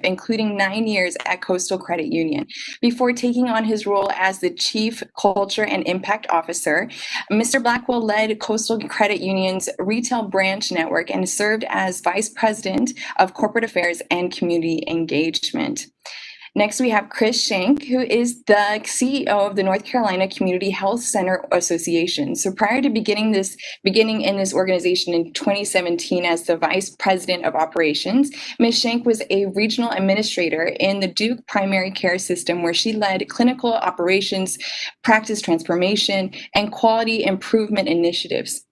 including 9 years at Coastal Credit Union. Before taking on his role as the Chief Culture and Impact Officer, Mr. Blackwell led Coastal Credit Union's retail branch network and served as Vice President of Corporate Affairs and Community Engagement. Next, we have Chris Shank, who is the CEO of the North Carolina Community Health Center Association. So prior to beginning in this organization in 2017 as the Vice President of Operations, Ms. Shank was a regional administrator in the Duke Primary Care System, where she led clinical operations, practice transformation, and quality improvement initiatives.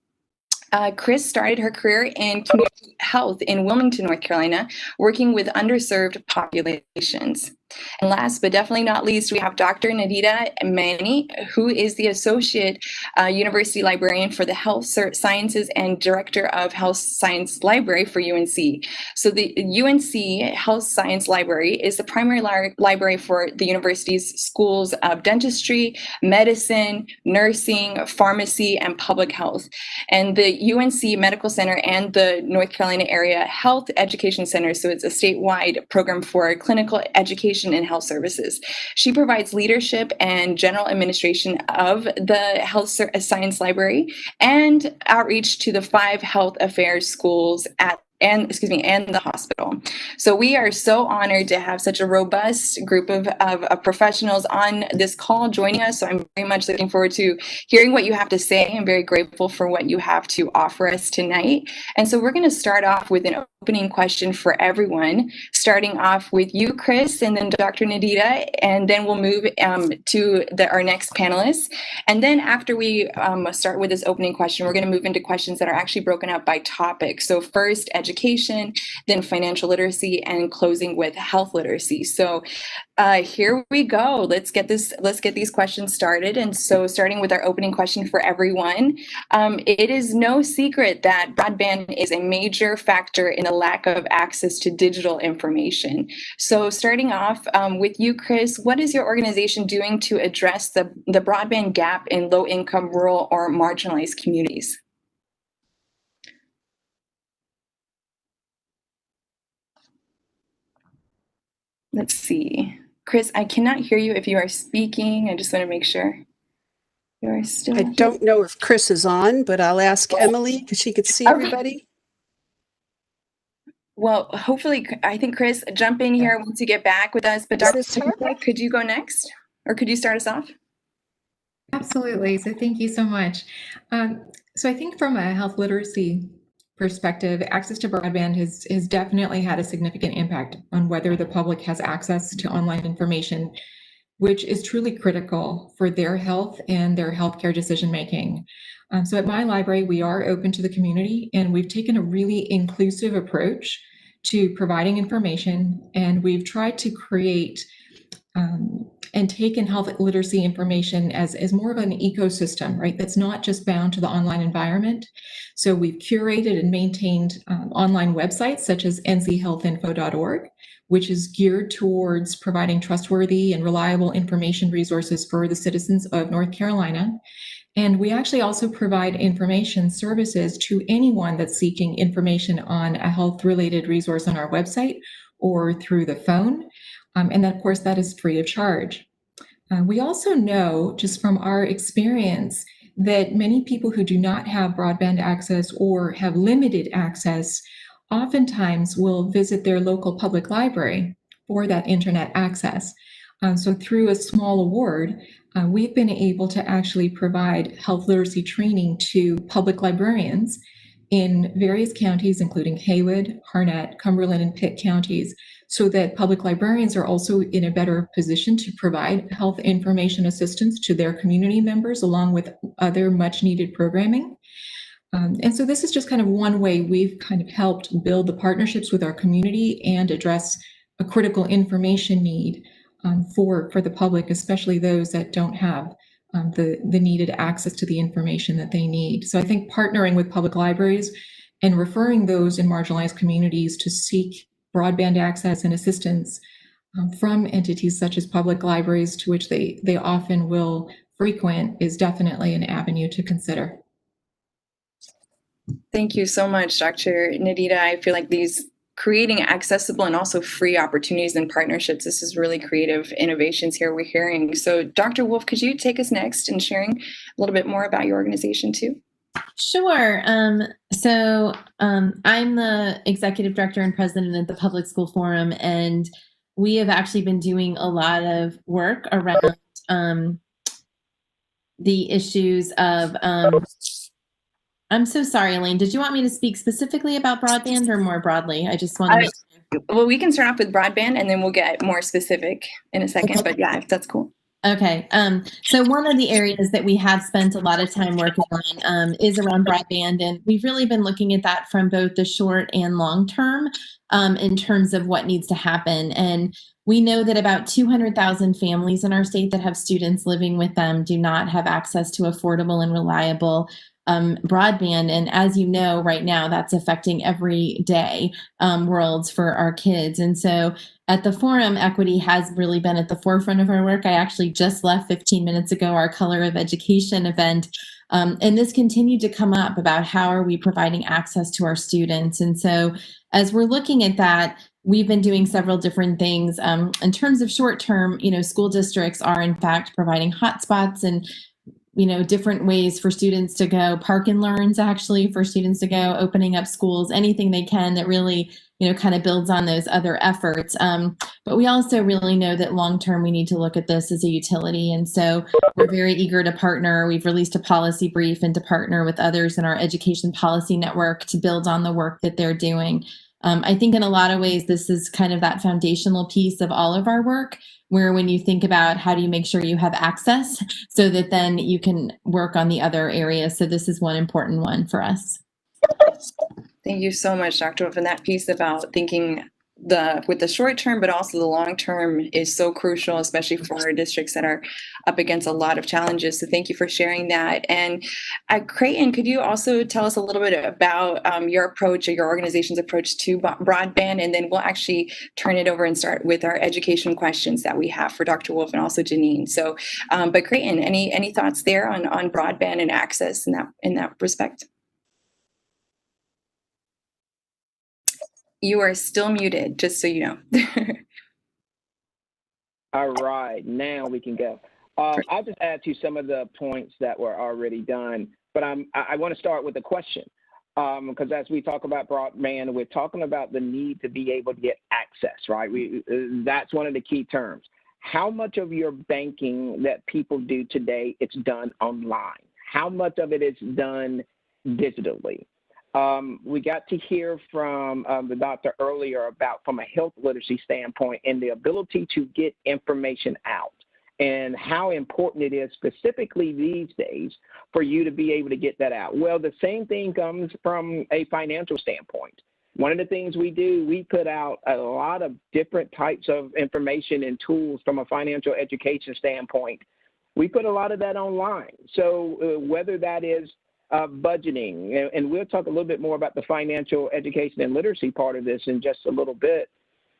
Chris started her career in community health in Wilmington, North Carolina, working with underserved populations. And last but definitely not least, we have Dr. Nadita Mani, who is the Associate University Librarian for the Health Sciences and Director of Health Science Library for UNC. So the UNC Health Science Library is the primary library for the university's schools of dentistry, medicine, nursing, pharmacy, and public health. And the UNC Medical Center and the North Carolina Area Health Education Center, so it's a statewide program for clinical education and health services. She provides leadership and general administration of the Health Science Library and outreach to the 5 health affairs schools and the hospital. So we are so honored to have such a robust group of professionals on this call joining us. So I'm very much looking forward to hearing what you have to say. I'm very grateful for what you have to offer us tonight. And so we're going to start off with an opening question for everyone, starting off with you, Chris, and then Dr. Nadita, and then we'll move to our next panelists. And then after we start with this opening question, we're going to move into questions that are actually broken up by topic. So first, education, then financial literacy, and closing with health literacy. So here we go. Let's get these questions started. And so starting with our opening question for everyone, it is no secret that broadband is a major factor in the lack of access to digital information. So starting off with you, Chris, what is your organization doing to address the broadband gap in low-income, rural, or marginalized communities? Let's see. Chris, I cannot hear you if you are speaking. I just want to make sure you are still I don't know if Chris is on, but I'll ask Emily because she could see everybody. Well, hopefully, I think, Chris, jump in here once you get back with us. But Dr. Nadita, could you go next? Or could you start us off? Absolutely. So thank you so much. So I think from a health literacy perspective, access to broadband has definitely had a significant impact on whether the public has access to online information, which is truly critical for their health and their healthcare decision-making. So at my library, we are open to the community, and we've taken a really inclusive approach to providing information, and we've tried to create and taken health literacy information as more of an ecosystem, right? That's not just bound to the online environment. So we've curated and maintained online websites such as nchealthinfo.org, which is geared towards providing trustworthy and reliable information resources for the citizens of North Carolina. And we actually also provide information services to anyone that's seeking information on a health-related resource on our website or through the phone. And then, of course, that is free of charge. We also know, just from our experience, that many people who do not have broadband access or have limited access oftentimes will visit their local public library for that internet access. So through a small award, we've been able to actually provide health literacy training to public librarians in various counties, including Haywood, Harnett, Cumberland, and Pitt counties, so that public librarians are also in a better position to provide health information assistance to their community members, along with other much needed programming. And so this is just kind of one way we've kind of helped build the partnerships with our community and address a critical information need for the public, especially those that don't have the needed access to the information that they need. So I think partnering with public libraries and referring those in marginalized communities to seek broadband access and assistance from entities such as public libraries, to which they often will frequent, is definitely an avenue to consider. Thank you so much, Dr. Nadita. I feel like these creating accessible and also free opportunities and partnerships. This is really creative innovations here we're hearing. So Dr. Wolf, could you take us next in sharing a little bit more about your organization too? Sure. I'm the executive director and president of the Public School Forum, and we have actually been doing a lot of work around the issues of. I'm so sorry, Elaine. Did you want me to speak specifically about broadband or more broadly? I just want to make sure. Well, we can start off with broadband and then we'll get more specific in a second. Okay. But yeah, if that's cool. Okay. So one of the areas that we have spent a lot of time working on is around broadband, and we've really been looking at that from both the short and long term in terms of what needs to happen. And we know that about 200,000 families in our state that have students living with them do not have access to affordable and reliable broadband. And as you know, right now, that's affecting everyday worlds for our kids. And so at the forum, equity has really been at the forefront of our work. I actually just left 15 minutes ago our Color of Education event. And this continued to come up about how are we providing access to our students. And so as we're looking at that, we've been doing several different things. In terms of short term, school districts are in fact providing hotspots and different ways for students to go, park and learns actually for students to go, opening up schools, anything they can that really, kind of builds on those other efforts. But we also really know that long-term, we need to look at this as a utility. And so we're very eager to partner. We've released a policy brief and to partner with others in our education policy network to build on the work that they're doing. I think in a lot of ways, this is kind of that foundational piece of all of our work, where when you think about how do you make sure you have access so that then you can work on the other areas. So this is one important one for us. Thank you so much, Dr. Wolf. And that piece about thinking with the short term, but also the long term is so crucial, especially for our districts that are up against a lot of challenges. So thank you for sharing that. And at Creighton, could you also tell us a little bit about your approach or your organization's approach to broadband? And then we'll actually turn it over and start with our education questions that we have for Dr. Wolf and also Janine. So, but Creighton, any thoughts there on broadband and access in that respect? You are still muted, just so you know. All right, now we can go. I'll just add to some of the points that were already done, but I want to start with a question, because as we talk about broadband, we're talking about the need to be able to get access, right? That's one of the key terms. How much of your banking that people do today, it's done online? How much of it is done digitally? We got to hear from the doctor earlier about from a health literacy standpoint and the ability to get information out and how important it is specifically these days for you to be able to get that out. Well, the same thing comes from a financial standpoint. One of the things we do, we put out a lot of different types of information and tools from a financial education standpoint. We put a lot of that online. So whether that is budgeting, and we'll talk a little bit more about the financial education and literacy part of this in just a little bit,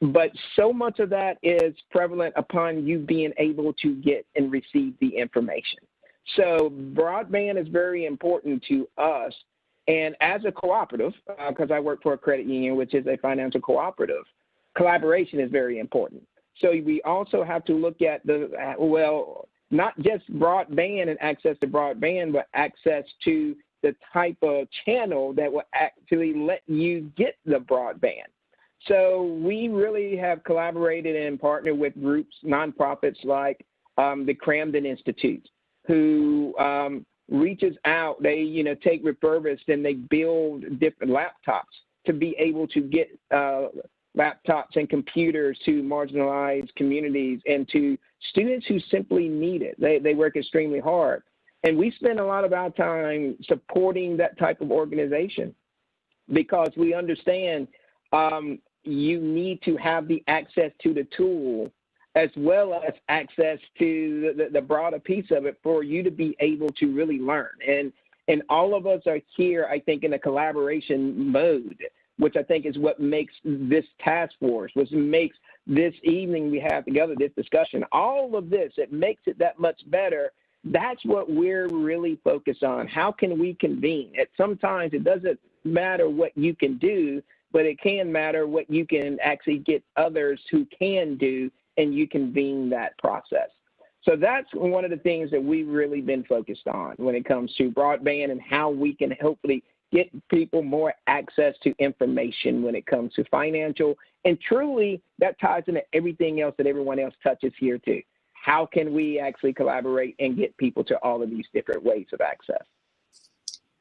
but so much of that is prevalent upon you being able to get and receive the information. So broadband is very important to us, and as a cooperative, because I work for a credit union, which is a financial cooperative, collaboration is very important. So we also have to look at not just broadband and access to broadband, but access to the type of channel that will actually let you get the broadband. So we really have collaborated and partnered with groups, nonprofits like the Camden Institute, who reaches out. They, take refurbished and they build different laptops to be able to get laptops and computers to marginalized communities and to students who simply need it. They work extremely hard. And we spend a lot of our time supporting that type of organization because we understand you need to have the access to the tool as well as access to the broader piece of it for you to be able to really learn. And all of us are here, I think, in a collaboration mode, which I think is what makes this task force, which makes this evening we have together, this discussion, all of this, it makes it that much better. That's what we're really focused on. How can we convene? Sometimes it doesn't matter what you can do. but it can matter what you can actually get others who can do, and you convene that process. So that's one of the things that we've really been focused on when it comes to broadband and how we can hopefully get people more access to information when it comes to financial. And truly, that ties into everything else that everyone else touches here too. How can we actually collaborate and get people to all of these different ways of access?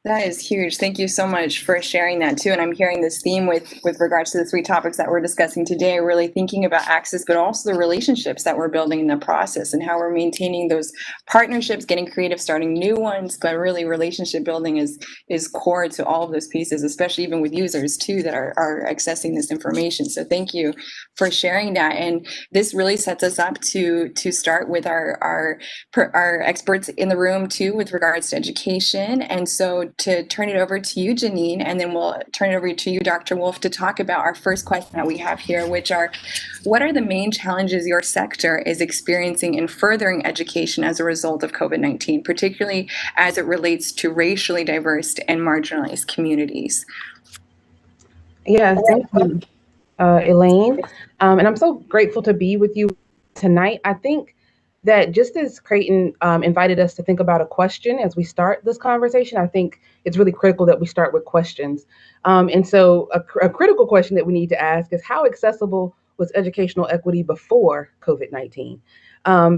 That is huge. Thank you so much for sharing that too. And I'm hearing this theme with regards to the 3 topics that we're discussing today, really thinking about access, but also the relationships that we're building in the process and how we're maintaining those partnerships, getting creative, starting new ones, but really relationship building is core to all of those pieces, especially even with users too that are accessing this information. So thank you for sharing that. And this really sets us up to start with our experts in the room too, with regards to education. And so to turn it over to you, Janine, and then we'll turn it over to you, Dr. Wolf, to talk about our first question that we have here, which are, what are the main challenges your sector is experiencing in furthering education as a result of COVID-19, particularly as it relates to racially diverse and marginalized communities? Yeah, thank you, Elaine. And I'm so grateful to be with you tonight. I think that just as Creighton invited us to think about a question as we start this conversation, I think it's really critical that we start with questions. And so a critical question that we need to ask is, how accessible was educational equity before COVID-19?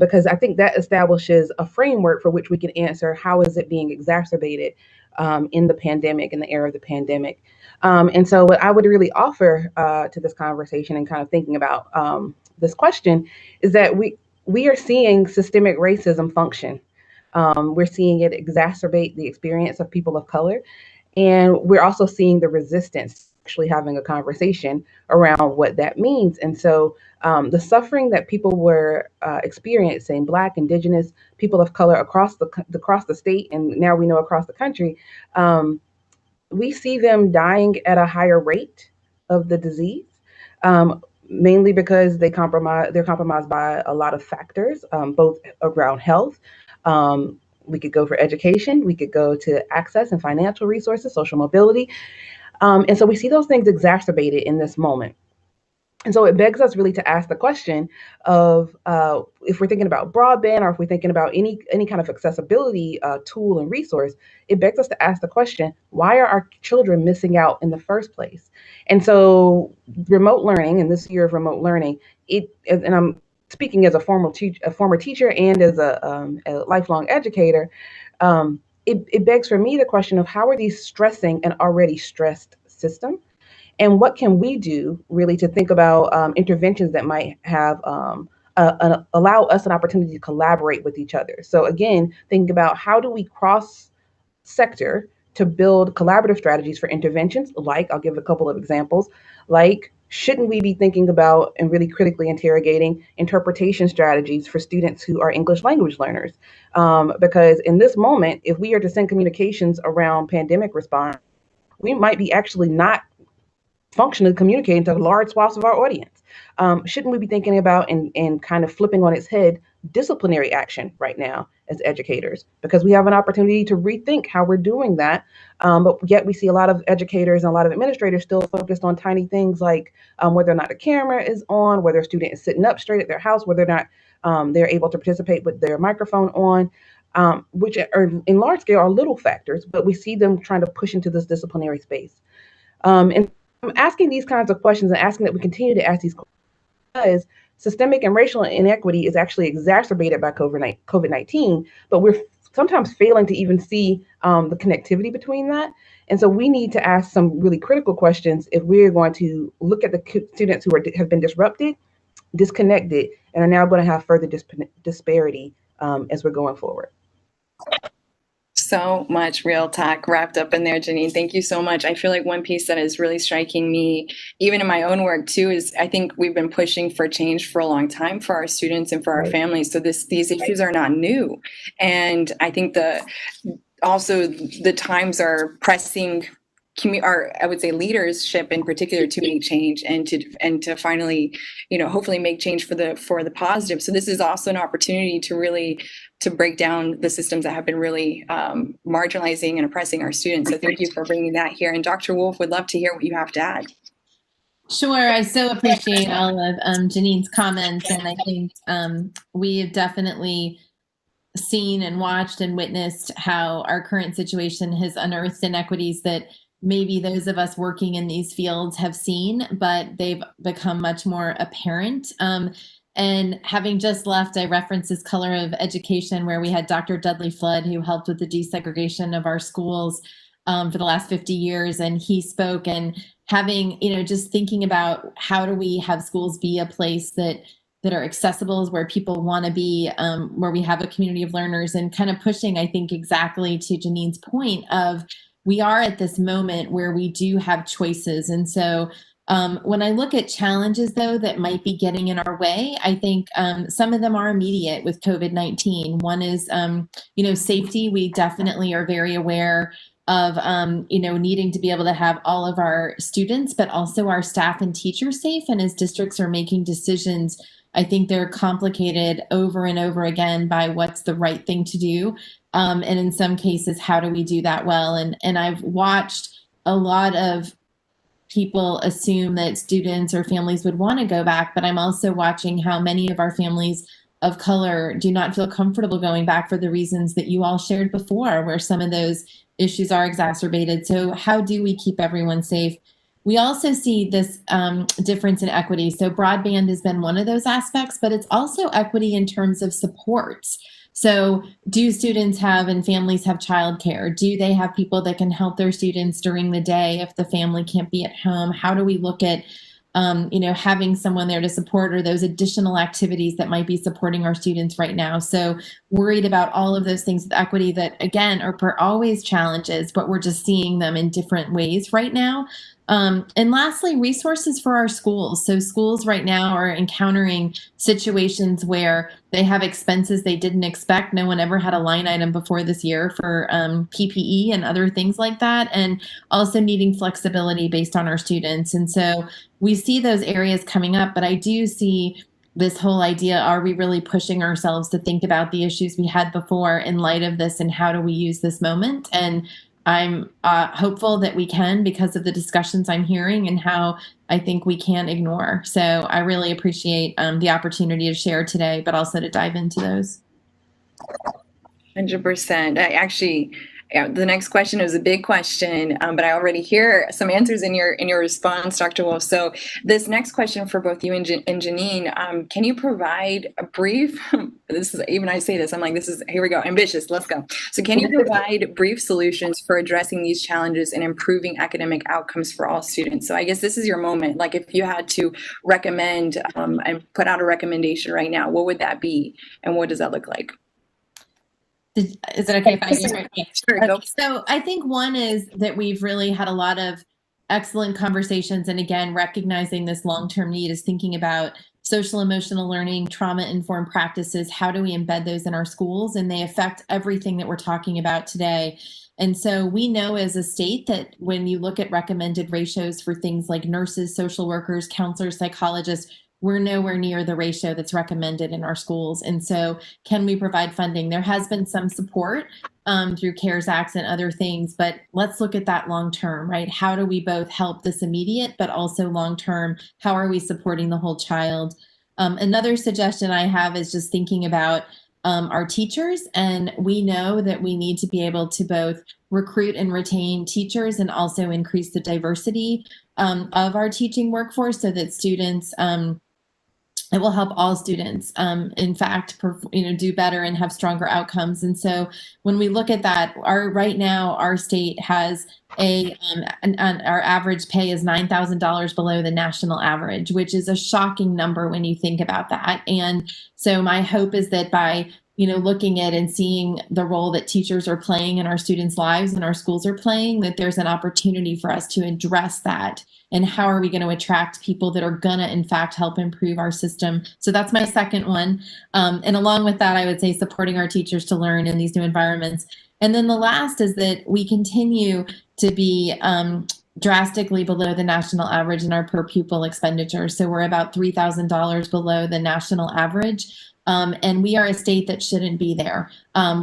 Because I think that establishes a framework for which we can answer, how is it being exacerbated in the pandemic, in the era of the pandemic? And so what I would really offer to this conversation and kind of thinking about this question is that we are seeing systemic racism function. We're seeing it exacerbate the experience of people of color. And we're also seeing the resistance actually having a conversation around what that means. And so the suffering that people were experiencing, Black, Indigenous, people of color across the state, and now we know across the country, we see them dying at a higher rate of the disease. Mainly because they're compromised by a lot of factors, both around health. We could go for education, we could go to access and financial resources, social mobility. And so we see those things exacerbated in this moment. And so it begs us really to ask the question of if we're thinking about broadband or if we're thinking about any kind of accessibility tool and resource, it begs us to ask the question, why are our children missing out in the first place? And so remote learning, and this year of remote learning, and I'm speaking as a former teacher and as a lifelong educator, it begs for me the question of how are these stressing an already stressed system? And what can we do really to think about interventions that might have allow us an opportunity to collaborate with each other? So again, thinking about how do we cross sector to build collaborative strategies for interventions, like, I'll give a couple of examples, like, shouldn't we be thinking about and really critically interrogating interpretation strategies for students who are English language learners? Because in this moment, if we are to send communications around pandemic response, we might be actually not functionally communicating to large swaths of our audience. Shouldn't we be thinking about and kind of flipping on its head disciplinary action right now as educators? Because we have an opportunity to rethink how we're doing that. But yet we see a lot of educators and a lot of administrators still focused on tiny things like whether or not the camera is on, whether a student is sitting up straight at their house, whether or not they're able to participate with their microphone on, which are in large scale are little factors, but we see them trying to push into this disciplinary space. And I'm asking these kinds of questions and asking that we continue to ask these questions because systemic and racial inequity is actually exacerbated by COVID-19, but we're sometimes failing to even see the connectivity between that. And so we need to ask some really critical questions if we're going to look at the students who have been disrupted, disconnected, and are now going to have further disparity as we're going forward. So much real talk wrapped up in there, Janine. Thank you so much. I feel like one piece that is really striking me, even in my own work too, is I think we've been pushing for change for a long time for our students and for our families. So these issues are not new. And I think also the times are pressing I would say leadership in particular to make change and to finally, hopefully make change for the positive. So this is also an opportunity to break down the systems that have been really marginalizing and oppressing our students. So thank you for bringing that here. And Dr. Wolf, would love to hear what you have to add. Sure. I so appreciate all of Janine's comments. And I think we have definitely seen and watched and witnessed how our current situation has unearthed inequities that maybe those of us working in these fields have seen, but they've become much more apparent. And having just left, I referenced this Color of Education, where we had Dr. Dudley Flood, who helped with the desegregation of our schools for the last 50 years. And he spoke, and having, just thinking about how do we have schools be a place that are accessible, where people want to be, where we have a community of learners, and kind of pushing, I think, exactly to Janine's point of we are at this moment where we do have choices. And so when I look at challenges, though, that might be getting in our way, I think some of them are immediate with COVID-19. One is, safety. We definitely are very aware of, needing to be able to have all of our students, but also our staff and teachers safe. And as districts are making decisions, I think they're complicated over and over again by what's the right thing to do. And in some cases, how do we do that well? And I've watched a lot of people assume that students or families would want to go back, but I'm also watching how many of our families of color do not feel comfortable going back for the reasons that you all shared before, where some of those issues are exacerbated. So how do we keep everyone safe? We also see this difference in equity. So broadband has been one of those aspects, but it's also equity in terms of supports. So do students have and families have childcare? Do they have people that can help their students during the day if the family can't be at home? How do we look at having someone there to support, or those additional activities that might be supporting our students right now? So worried about all of those things with equity that, again, are always challenges, but we're just seeing them in different ways right now. And lastly, resources for our schools. So schools right now are encountering situations where they have expenses they didn't expect. No one ever had a line item before this year for PPE and other things like that, and also needing flexibility based on our students. And so we see those areas coming up, but I do see this whole idea, are we really pushing ourselves to think about the issues we had before in light of this, and how do we use this moment? And I'm hopeful that we can, because of the discussions I'm hearing and how I think we can't ignore. So I really appreciate the opportunity to share today, but also to dive into those. 100%. The next question is a big question, but I already hear some answers in your response, Dr. Wolf. So this next question for both you and Janine, can you provide a brief, this is, even I say this, I'm like, here we go, ambitious, let's go. So can you provide brief solutions for addressing these challenges and improving academic outcomes for all students? So I guess this is your moment. Like, if you had to recommend and put out a recommendation right now, what would that be? And what does that look like? Is it okay if I start? Sure, go. So I think one is that we've really had a lot of excellent conversations. And again, recognizing this long-term need is thinking about social emotional learning, trauma-informed practices. How do we embed those in our schools? And they affect everything that we're talking about today. And so we know as a state that when you look at recommended ratios for things like nurses, social workers, counselors, psychologists, we're nowhere near the ratio that's recommended in our schools. And so can we provide funding? There has been some support through CARES Acts and other things, but let's look at that long term, right? How do we both help this immediate, but also long term? How are we supporting the whole child? Another suggestion I have is just thinking about our teachers. And we know that we need to be able to both recruit and retain teachers and also increase the diversity of our teaching workforce so that students, it will help all students, in fact, do better and have stronger outcomes. And so when we look at that, right now, our state has our average pay is $9,000 below the national average, which is a shocking number when you think about that. And so my hope is that by looking at and seeing the role that teachers are playing in our students' lives and our schools are playing, that there's an opportunity for us to address that. And how are we going to attract people that are going to, in fact, help improve our system? So that's my second one. And along with that, I would say supporting our teachers to learn in these new environments. And then the last is that we continue to be drastically below the national average in our per pupil expenditure. So we're about $3,000 below the national average. And we are a state that shouldn't be there.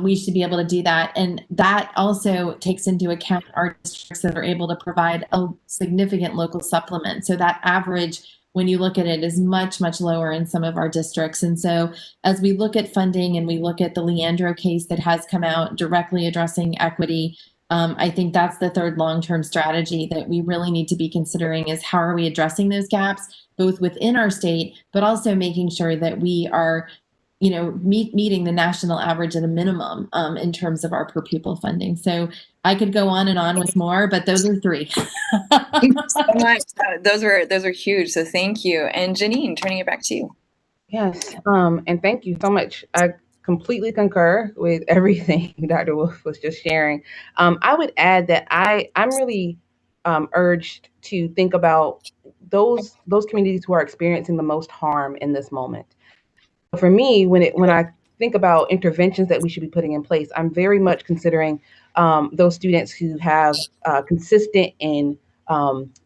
We should be able to do that. And that also takes into account our districts that are able to provide a significant local supplement. So that average, when you look at it, is much, much lower in some of our districts. And so as we look at funding and we look at the Leandro case that has come out directly addressing equity, I think that's the third long-term strategy that we really need to be considering, is how are we addressing those gaps, both within our state, but also making sure that we are, you know, meeting the national average at a minimum in terms of our per pupil funding. So I could go on and on with more, but those are three. Thank you so much. Those are huge. So thank you. And Janine, turning it back to you. Yes, and thank you so much. I completely concur with everything Dr. Wolf was just sharing. I would add that I'm really urged to think about those communities who are experiencing the most harm in this moment. For me, when I think about interventions that we should be putting in place, I'm very much considering those students who have consistent and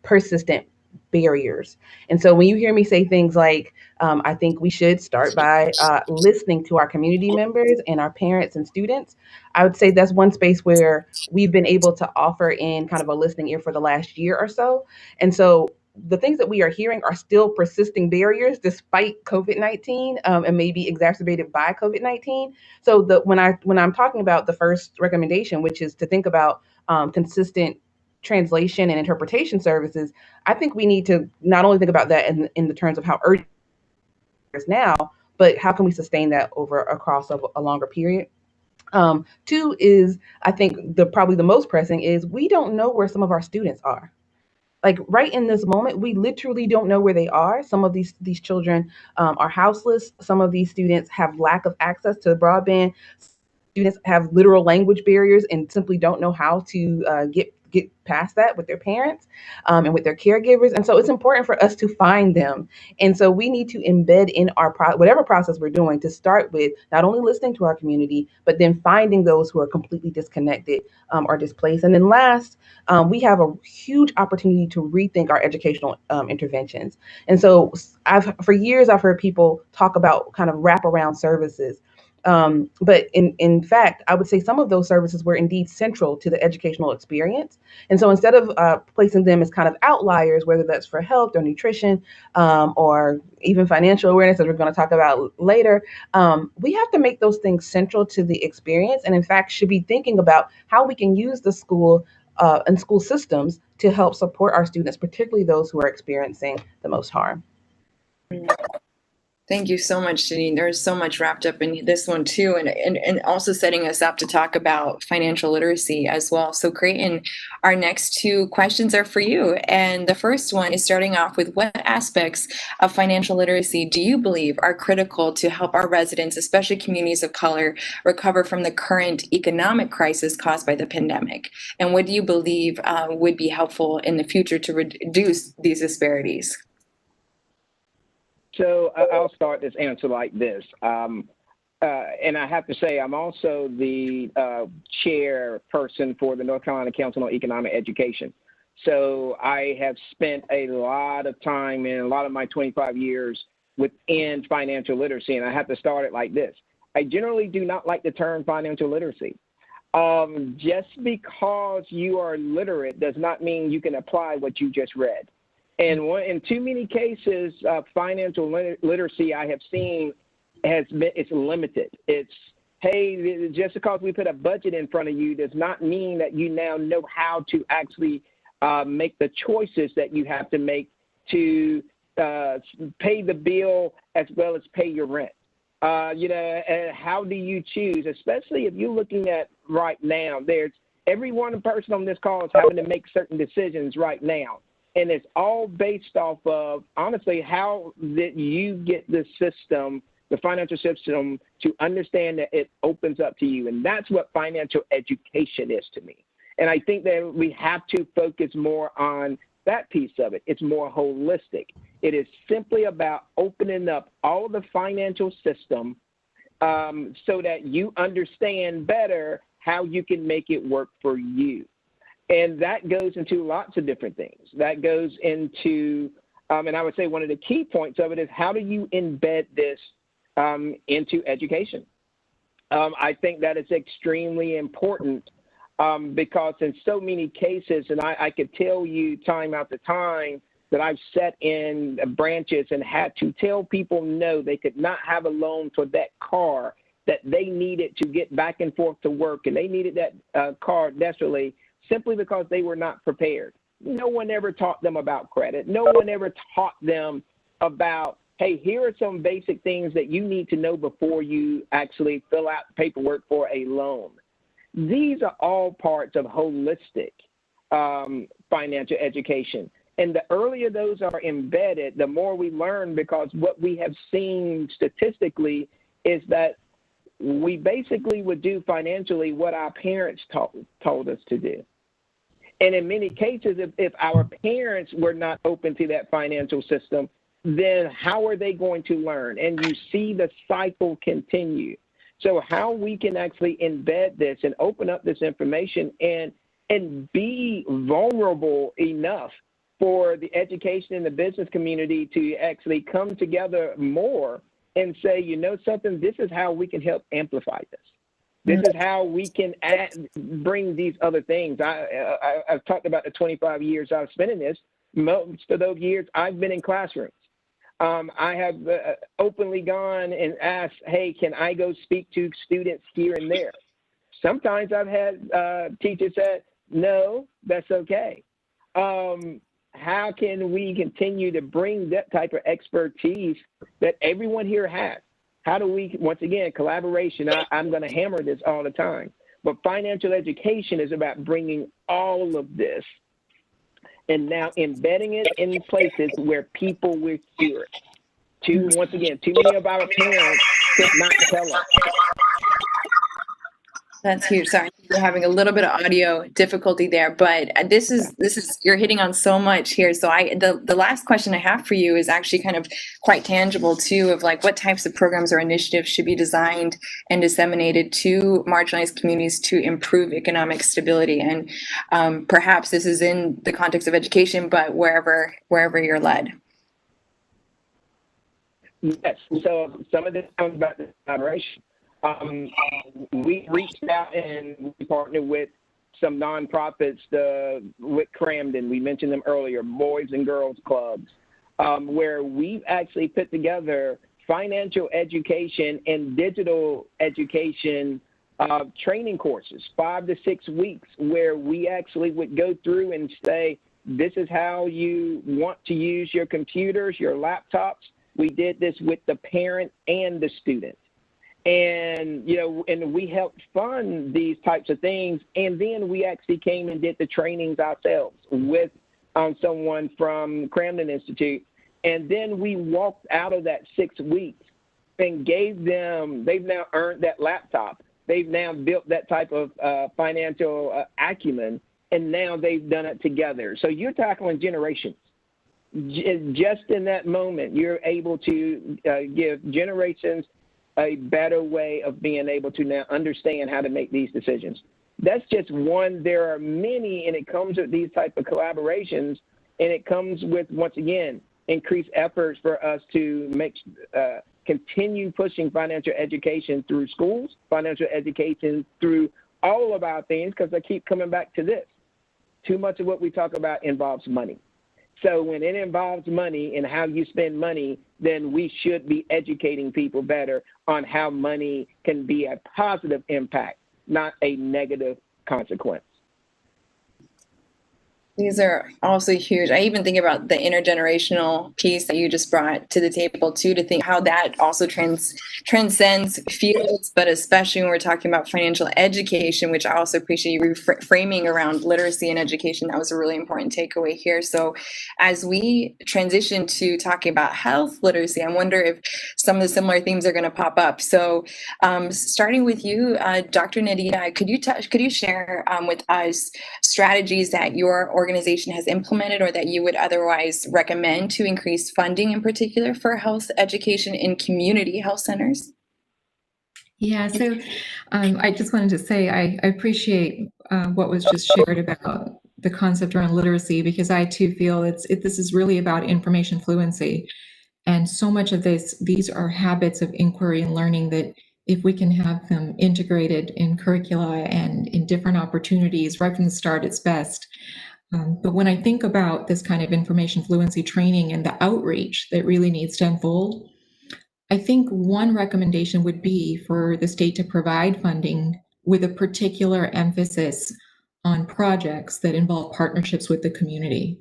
persistent barriers. And so when you hear me say things like, I think we should start by listening to our community members and our parents and students, I would say that's one space where we've been able to offer in kind of a listening ear for the last year or so. And so the things that we are hearing are still persisting barriers despite COVID-19 and maybe exacerbated by COVID-19. So when I'm talking about the first recommendation, which is to think about consistent translation and interpretation services, I think we need to not only think about that in the terms of how urgent it is now, but how can we sustain that across a longer period. Two is, I think probably the most pressing is we don't know where some of our students are. Like right in this moment, we literally don't know where they are. Some of these children are houseless. Some of these students have lack of access to broadband. Students have literal language barriers and simply don't know how to get past that with their parents and with their caregivers. And so it's important for us to find them. And so we need to embed in our whatever process we're doing to start with not only listening to our community, but then finding those who are completely disconnected or displaced. And then last, we have a huge opportunity to rethink our educational interventions. And so for years, I've heard people talk about kind of wraparound services. But in fact, I would say some of those services were indeed central to the educational experience. And so instead of placing them as kind of outliers, whether that's for health or nutrition or even financial awareness, as we're going to talk about later, we have to make those things central to the experience. And in fact, should be thinking about how we can use the school and school systems to help support our students, particularly those who are experiencing the most harm. Thank you so much, Janine. There's so much wrapped up in this one too, and also setting us up to talk about financial literacy as well. So Creighton, our next two questions are for you. And the first one is starting off with, what aspects of financial literacy do you believe are critical to help our residents, especially communities of color, recover from the current economic crisis caused by the pandemic? And what do you believe would be helpful in the future to reduce these disparities? So I'll start this answer like this. And I have to say, I'm also the chairperson for the North Carolina Council on Economic Education. So I have spent a lot of time in a lot of my 25 years within financial literacy. And I have to start it like this. I generally do not like the term financial literacy. Just because you are literate does not mean you can apply what you just read. And in too many cases, financial literacy I have seen it's limited. It's, hey, just because we put a budget in front of you does not mean that you now know how to actually make the choices that you have to make to pay the bill as well as pay your rent. And how do you choose, especially if you're looking at right now, there's every one person on this call is having to make certain decisions right now. And it's all based off of, honestly, how did you get the system, the financial system, to understand that it opens up to you. And that's what financial education is to me. And I think that we have to focus more on that piece of it. It's more holistic. It is simply about opening up all the financial system so that you understand better how you can make it work for you. And that goes into lots of different things. That goes into, and I would say one of the key points of it is, how do you embed this into education? I think that is extremely important because in so many cases, and I could tell you time after time that I've sat in branches and had to tell people no, they could not have a loan for that car that they needed to get back and forth to work, and they needed that car desperately, simply because they were not prepared. No one ever taught them about credit. No one ever taught them about, hey, here are some basic things that you need to know before you actually fill out paperwork for a loan. These are all parts of holistic financial education. And the earlier those are embedded, the more we learn, because what we have seen statistically is that we basically would do financially what our parents told us to do. And in many cases, if our parents were not open to that financial system, then how are they going to learn? And you see the cycle continue. So how we can actually embed this and open up this information and be vulnerable enough for the education and the business community to actually come together more and say, you know something, this is how we can help amplify this. This is how we can bring these other things. I've talked about the 25 years I've spent in this. Most of those years I've been in classrooms. I have openly gone and asked, hey, can I go speak to students here and there? Sometimes I've had teachers say, no, that's okay. How can we continue to bring that type of expertise that everyone here has? How do we, once again, collaboration, I'm going to hammer this all the time, but financial education is about bringing all of this and now embedding it in places where people will hear it. Once again, too many of our parents could not tell us. That's huge. Sorry, we're having a little bit of audio difficulty there, but this is you're hitting on so much here. So the last question I have for you is actually kind of quite tangible too, of like what types of programs or initiatives should be designed and disseminated to marginalized communities to improve economic stability. And perhaps this is in the context of education, but wherever you're led. Yes. So some of this comes back to collaboration. We reached out and we partnered with some nonprofits with Camden. We mentioned them earlier, Boys and Girls Clubs, where we've actually put together financial education and digital education training courses, 5 to 6 weeks, where we actually would go through and say, this is how you want to use your computers, your laptops. We did this with the parent and the student. And, and we helped fund these types of things. And then we actually came and did the trainings ourselves with someone from Camden Institute. And then we walked out of that 6 weeks and gave them, they've now earned that laptop. They've now built that type of financial acumen, and now they've done it together. So you're tackling generations. Just in that moment, you're able to give generations a better way of being able to now understand how to make these decisions. That's just one. There are many, and it comes with these type of collaborations, and it comes with, once again, increased efforts for us to continue pushing financial education through schools, financial education through all of our things, because I keep coming back to this. Too much of what we talk about involves money. So when it involves money and how you spend money, then we should be educating people better on how money can be a positive impact, not a negative consequence. These are also huge. I even think about the intergenerational piece that you just brought to the table too, to think how that also transcends fields, but especially when we're talking about financial education, which I also appreciate you reframing around literacy and education. That was a really important takeaway here. So as we transition to talking about health literacy, I wonder if some of the similar themes are going to pop up. So starting with you, Dr. Nadita, could you share with us strategies that your organization has implemented or that you would otherwise recommend to increase funding, in particular for health education in community health centers? Yeah, so I just wanted to say I appreciate what was just shared about the concept around literacy, because I too feel this is really about information fluency. And so much of these are habits of inquiry and learning that if we can have them integrated in curricula and in different opportunities right from the start, it's best. But when I think about this kind of information fluency training and the outreach that really needs to unfold, I think one recommendation would be for the state to provide funding with a particular emphasis on projects that involve partnerships with the community.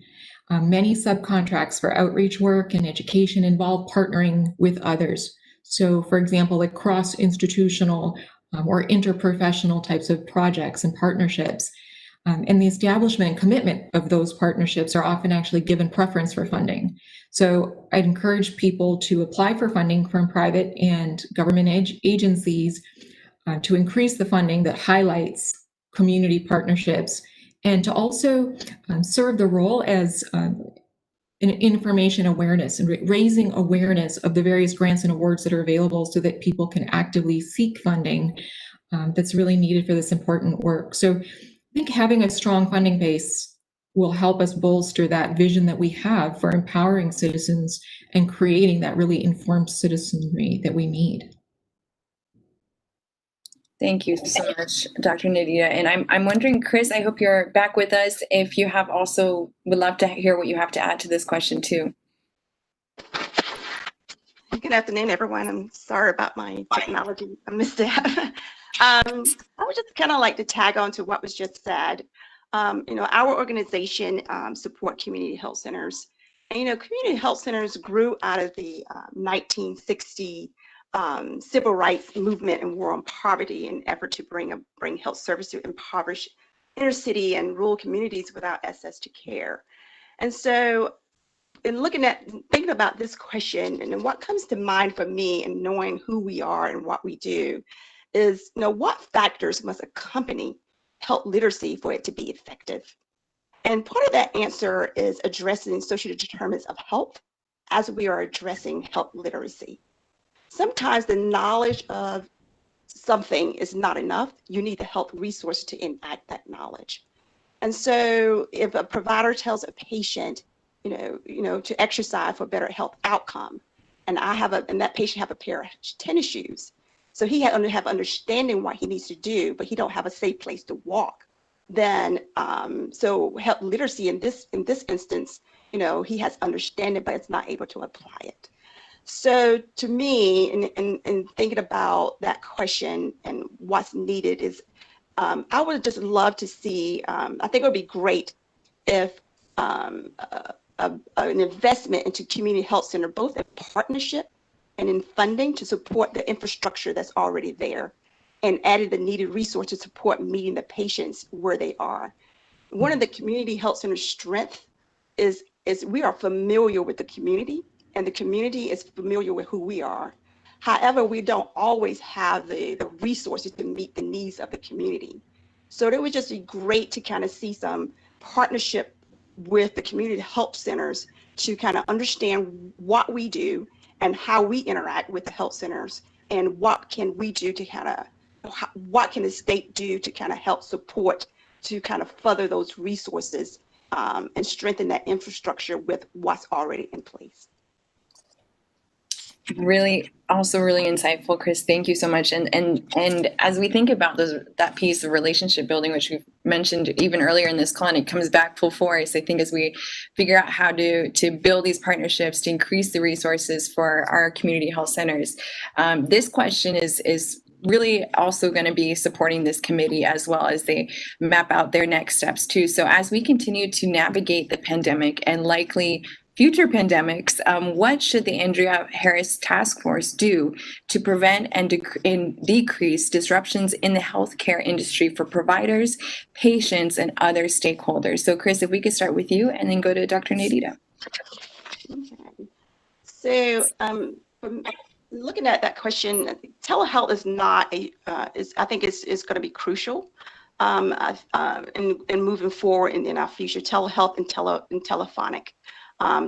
Many subcontracts for outreach work and education involve partnering with others. So, for example, like cross-institutional or interprofessional types of projects and partnerships. And the establishment and commitment of those partnerships are often actually given preference for funding. So I'd encourage people to apply for funding from private and government agencies to increase the funding that highlights community partnerships, and to also serve the role as an information awareness and raising awareness of the various grants and awards that are available so that people can actively seek funding that's really needed for this important work. So I think having a strong funding base will help us bolster that vision that we have for empowering citizens and creating that really informed citizenry that we need. Thank you so much, Dr. Nadita. And I'm wondering, Chris, I hope you're back with us. If you have also, would love to hear what you have to add to this question too. Good afternoon, everyone. I'm sorry about my technology misstep. I would just kind of like to tag on to what was just said. Our organization support community health centers. And, community health centers grew out of the 1960 civil rights movement and war on poverty in an effort to bring health service to impoverished inner city and rural communities without access to care. And so in thinking about this question, and what comes to mind for me in knowing who we are and what we do is, what factors must accompany health literacy for it to be effective? And part of that answer is addressing social determinants of health as we are addressing health literacy. Sometimes the knowledge of something is not enough. You need the health resource to enact that knowledge. And so if a provider tells a patient, to exercise for better health outcome, and that patient have a pair of tennis shoes, so he have understanding what he needs to do, but he don't have a safe place to walk, then so health literacy in this instance, he has understanding, but it's not able to apply it. So to me, in thinking about that question and what's needed is, I would just love to see, I think it would be great if an investment into community health center, both in partnership and in funding to support the infrastructure that's already there, and added the needed resources to support meeting the patients where they are. One of the community health center's strength is we are familiar with the community, and the community is familiar with who we are. However, we don't always have the resources to meet the needs of the community. So it would just be great to kind of see some partnership with the community health centers to kind of understand what we do and how we interact with the health centers, and what can we do to kind of, what can the state do to kind of help support, to kind of further those resources and strengthen that infrastructure with what's already in place. Really insightful, Chris. Thank you so much. And as we think about that piece of relationship building, which we've mentioned even earlier in this call, and it comes back full force, I think, as we figure out how to build these partnerships to increase the resources for our community health centers. This question is really also going to be supporting this committee as well as they map out their next steps too. So as we continue to navigate the pandemic and likely future pandemics, what should the Andrea Harris Task Force do to prevent and decrease disruptions in the healthcare industry for providers, patients, and other stakeholders? So Chris, if we could start with you and then go to Dr. Nadita. Okay. So looking at that question, telehealth is not I think is going to be crucial in moving forward in our future. Telehealth and telephonic.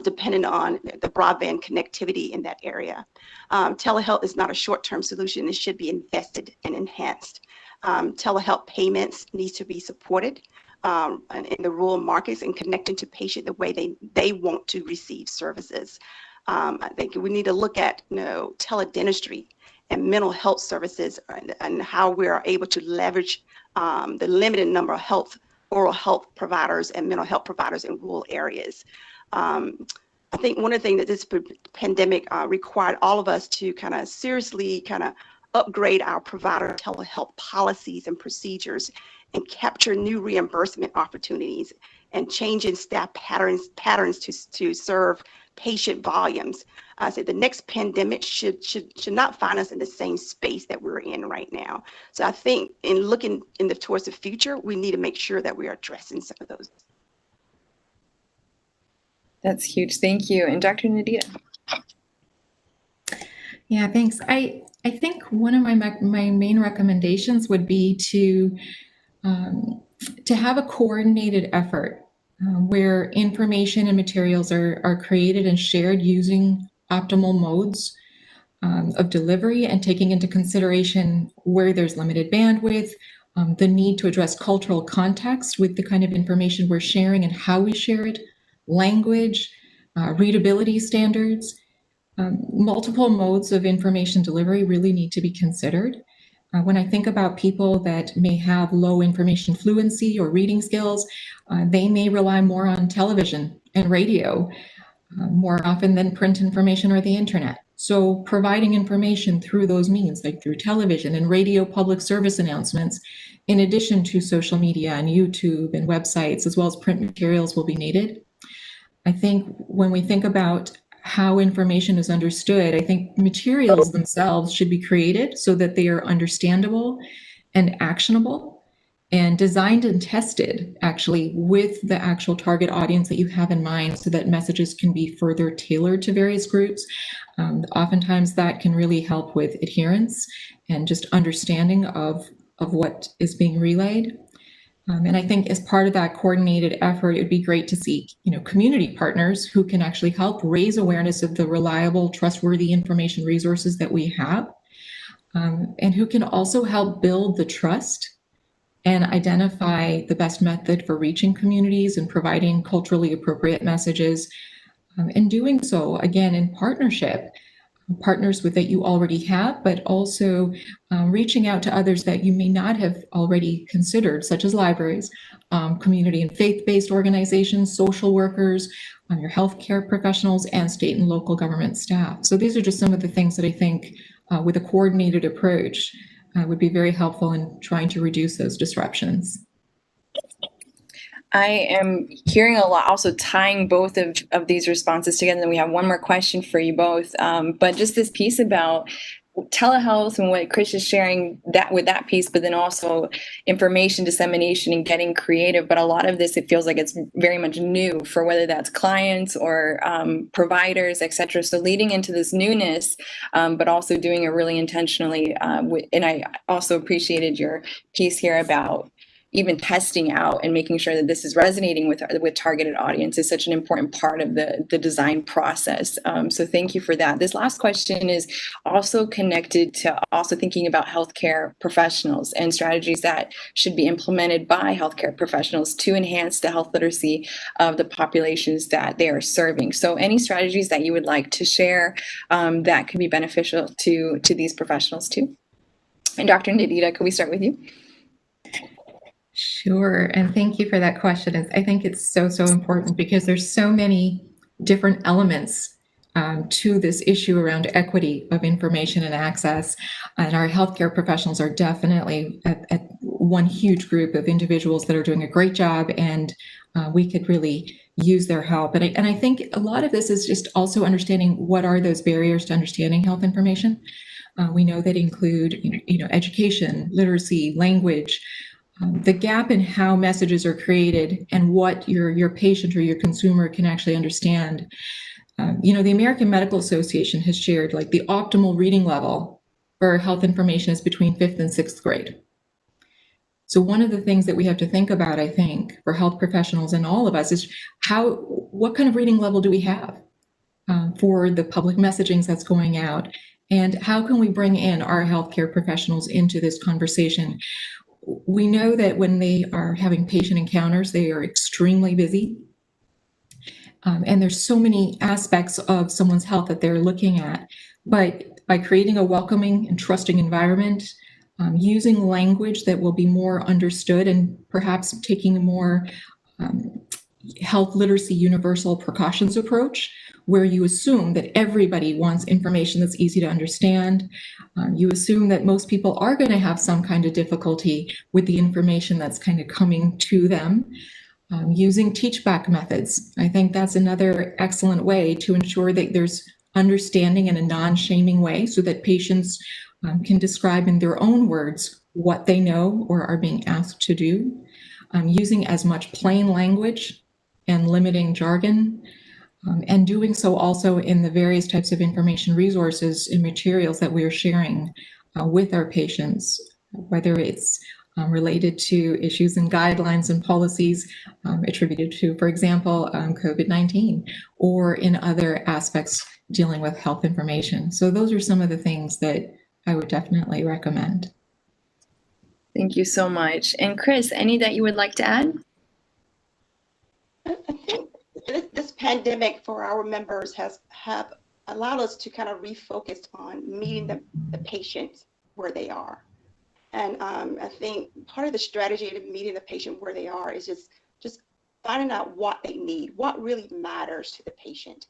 Depending on the broadband connectivity in that area. Telehealth is not a short-term solution. It should be invested and enhanced. Telehealth payments needs to be supported in the rural markets and connecting to patient the way they want to receive services. I think we need to look at, teledentistry and mental health services and how we are able to leverage the limited number of oral health providers and mental health providers in rural areas. I think one of the things that this pandemic required all of us to kind of seriously upgrade our provider telehealth policies and procedures and capture new reimbursement opportunities and changing staff patterns to serve patient volumes. I said the next pandemic should not find us in the same space that we're in right now. So I think in looking towards the future, we need to make sure that we are addressing some of those. That's huge. Thank you. And Dr. Nadita. Yeah, thanks. I think one of my main recommendations would be to have a coordinated effort where information and materials are created and shared using optimal modes of delivery and taking into consideration where there's limited bandwidth, the need to address cultural context with the kind of information we're sharing and how we share it, language, readability standards. Multiple modes of information delivery really need to be considered. When I think about people that may have low information fluency or reading skills, they may rely more on television and radio more often than print information or the internet. So providing information through those means, like through television and radio public service announcements, in addition to social media and YouTube and websites, as well as print materials, will be needed. I think when we think about how information is understood, I think materials themselves should be created so that they are understandable and actionable and designed and tested actually with the actual target audience that you have in mind so that messages can be further tailored to various groups. Oftentimes that can really help with adherence and just understanding of what is being relayed. And I think as part of that coordinated effort, it would be great to see, community partners who can actually help raise awareness of the reliable, trustworthy information resources that we have, and who can also help build the trust and identify the best method for reaching communities and providing culturally appropriate messages, and doing so, again, in partnership. Partners that you already have, but also reaching out to others that you may not have already considered, such as libraries, community and faith-based organizations, social workers, your healthcare professionals, and state and local government staff. So these are just some of the things that I think with a coordinated approach would be very helpful in trying to reduce those disruptions. I am hearing a lot, also tying both of these responses together. And then we have one more question for you both. But just this piece about telehealth and what Chris is sharing with that piece, but then also information dissemination and getting creative. But a lot of this, it feels like it's very much new for whether that's clients or providers, et cetera. So leading into this newness, but also doing it really intentionally. And I also appreciated your piece here about even testing out and making sure that this is resonating with targeted audience is such an important part of the design process. So thank you for that. This last question is also connected to also thinking about healthcare professionals and strategies that should be implemented by healthcare professionals to enhance the health literacy of the populations that they are serving. So any strategies that you would like to share that could be beneficial to these professionals too? And Dr. Nadita, could we start with you? Sure, and thank you for that question. I think it's so important because there's so many different elements to this issue around equity of information and access. And our healthcare professionals are definitely at one huge group of individuals that are doing a great job, and we could really use their help. And I think a lot of this is just also understanding what are those barriers to understanding health information. We know that include education, literacy, language. The gap in how messages are created and what your patient or your consumer can actually understand. The American Medical Association has shared like the optimal reading level for health information is between 5th and 6th grade. So one of the things that we have to think about, I think, for health professionals and all of us is what kind of reading level do we have for the public messaging that's going out, and how can we bring in our healthcare professionals into this conversation? we know that when they are having patient encounters, they are extremely busy. And there's so many aspects of someone's health that they're looking at. But by creating a welcoming and trusting environment, using language that will be more understood, and perhaps taking a more health literacy universal precautions approach, where you assume that everybody wants information that's easy to understand. You assume that most people are going to have some kind of difficulty with the information that's kind of coming to them. Using teach-back methods. I think that's another excellent way to ensure that there's understanding in a non-shaming way, so that patients can describe in their own words what they know or are being asked to do. Using as much plain language and limiting jargon, and doing so also in the various types of information resources and materials that we are sharing with our patients, whether it's related to issues and guidelines and policies attributed to, for example, COVID-19, or in other aspects dealing with health information. So those are some of the things that I would definitely recommend. Thank you so much. And Chris, any that you would like to add? I think this pandemic for our members have allowed us to kind of refocus on meeting the patients where they are. And I think part of the strategy of meeting the patient where they are is just finding out what they need, what really matters to the patient,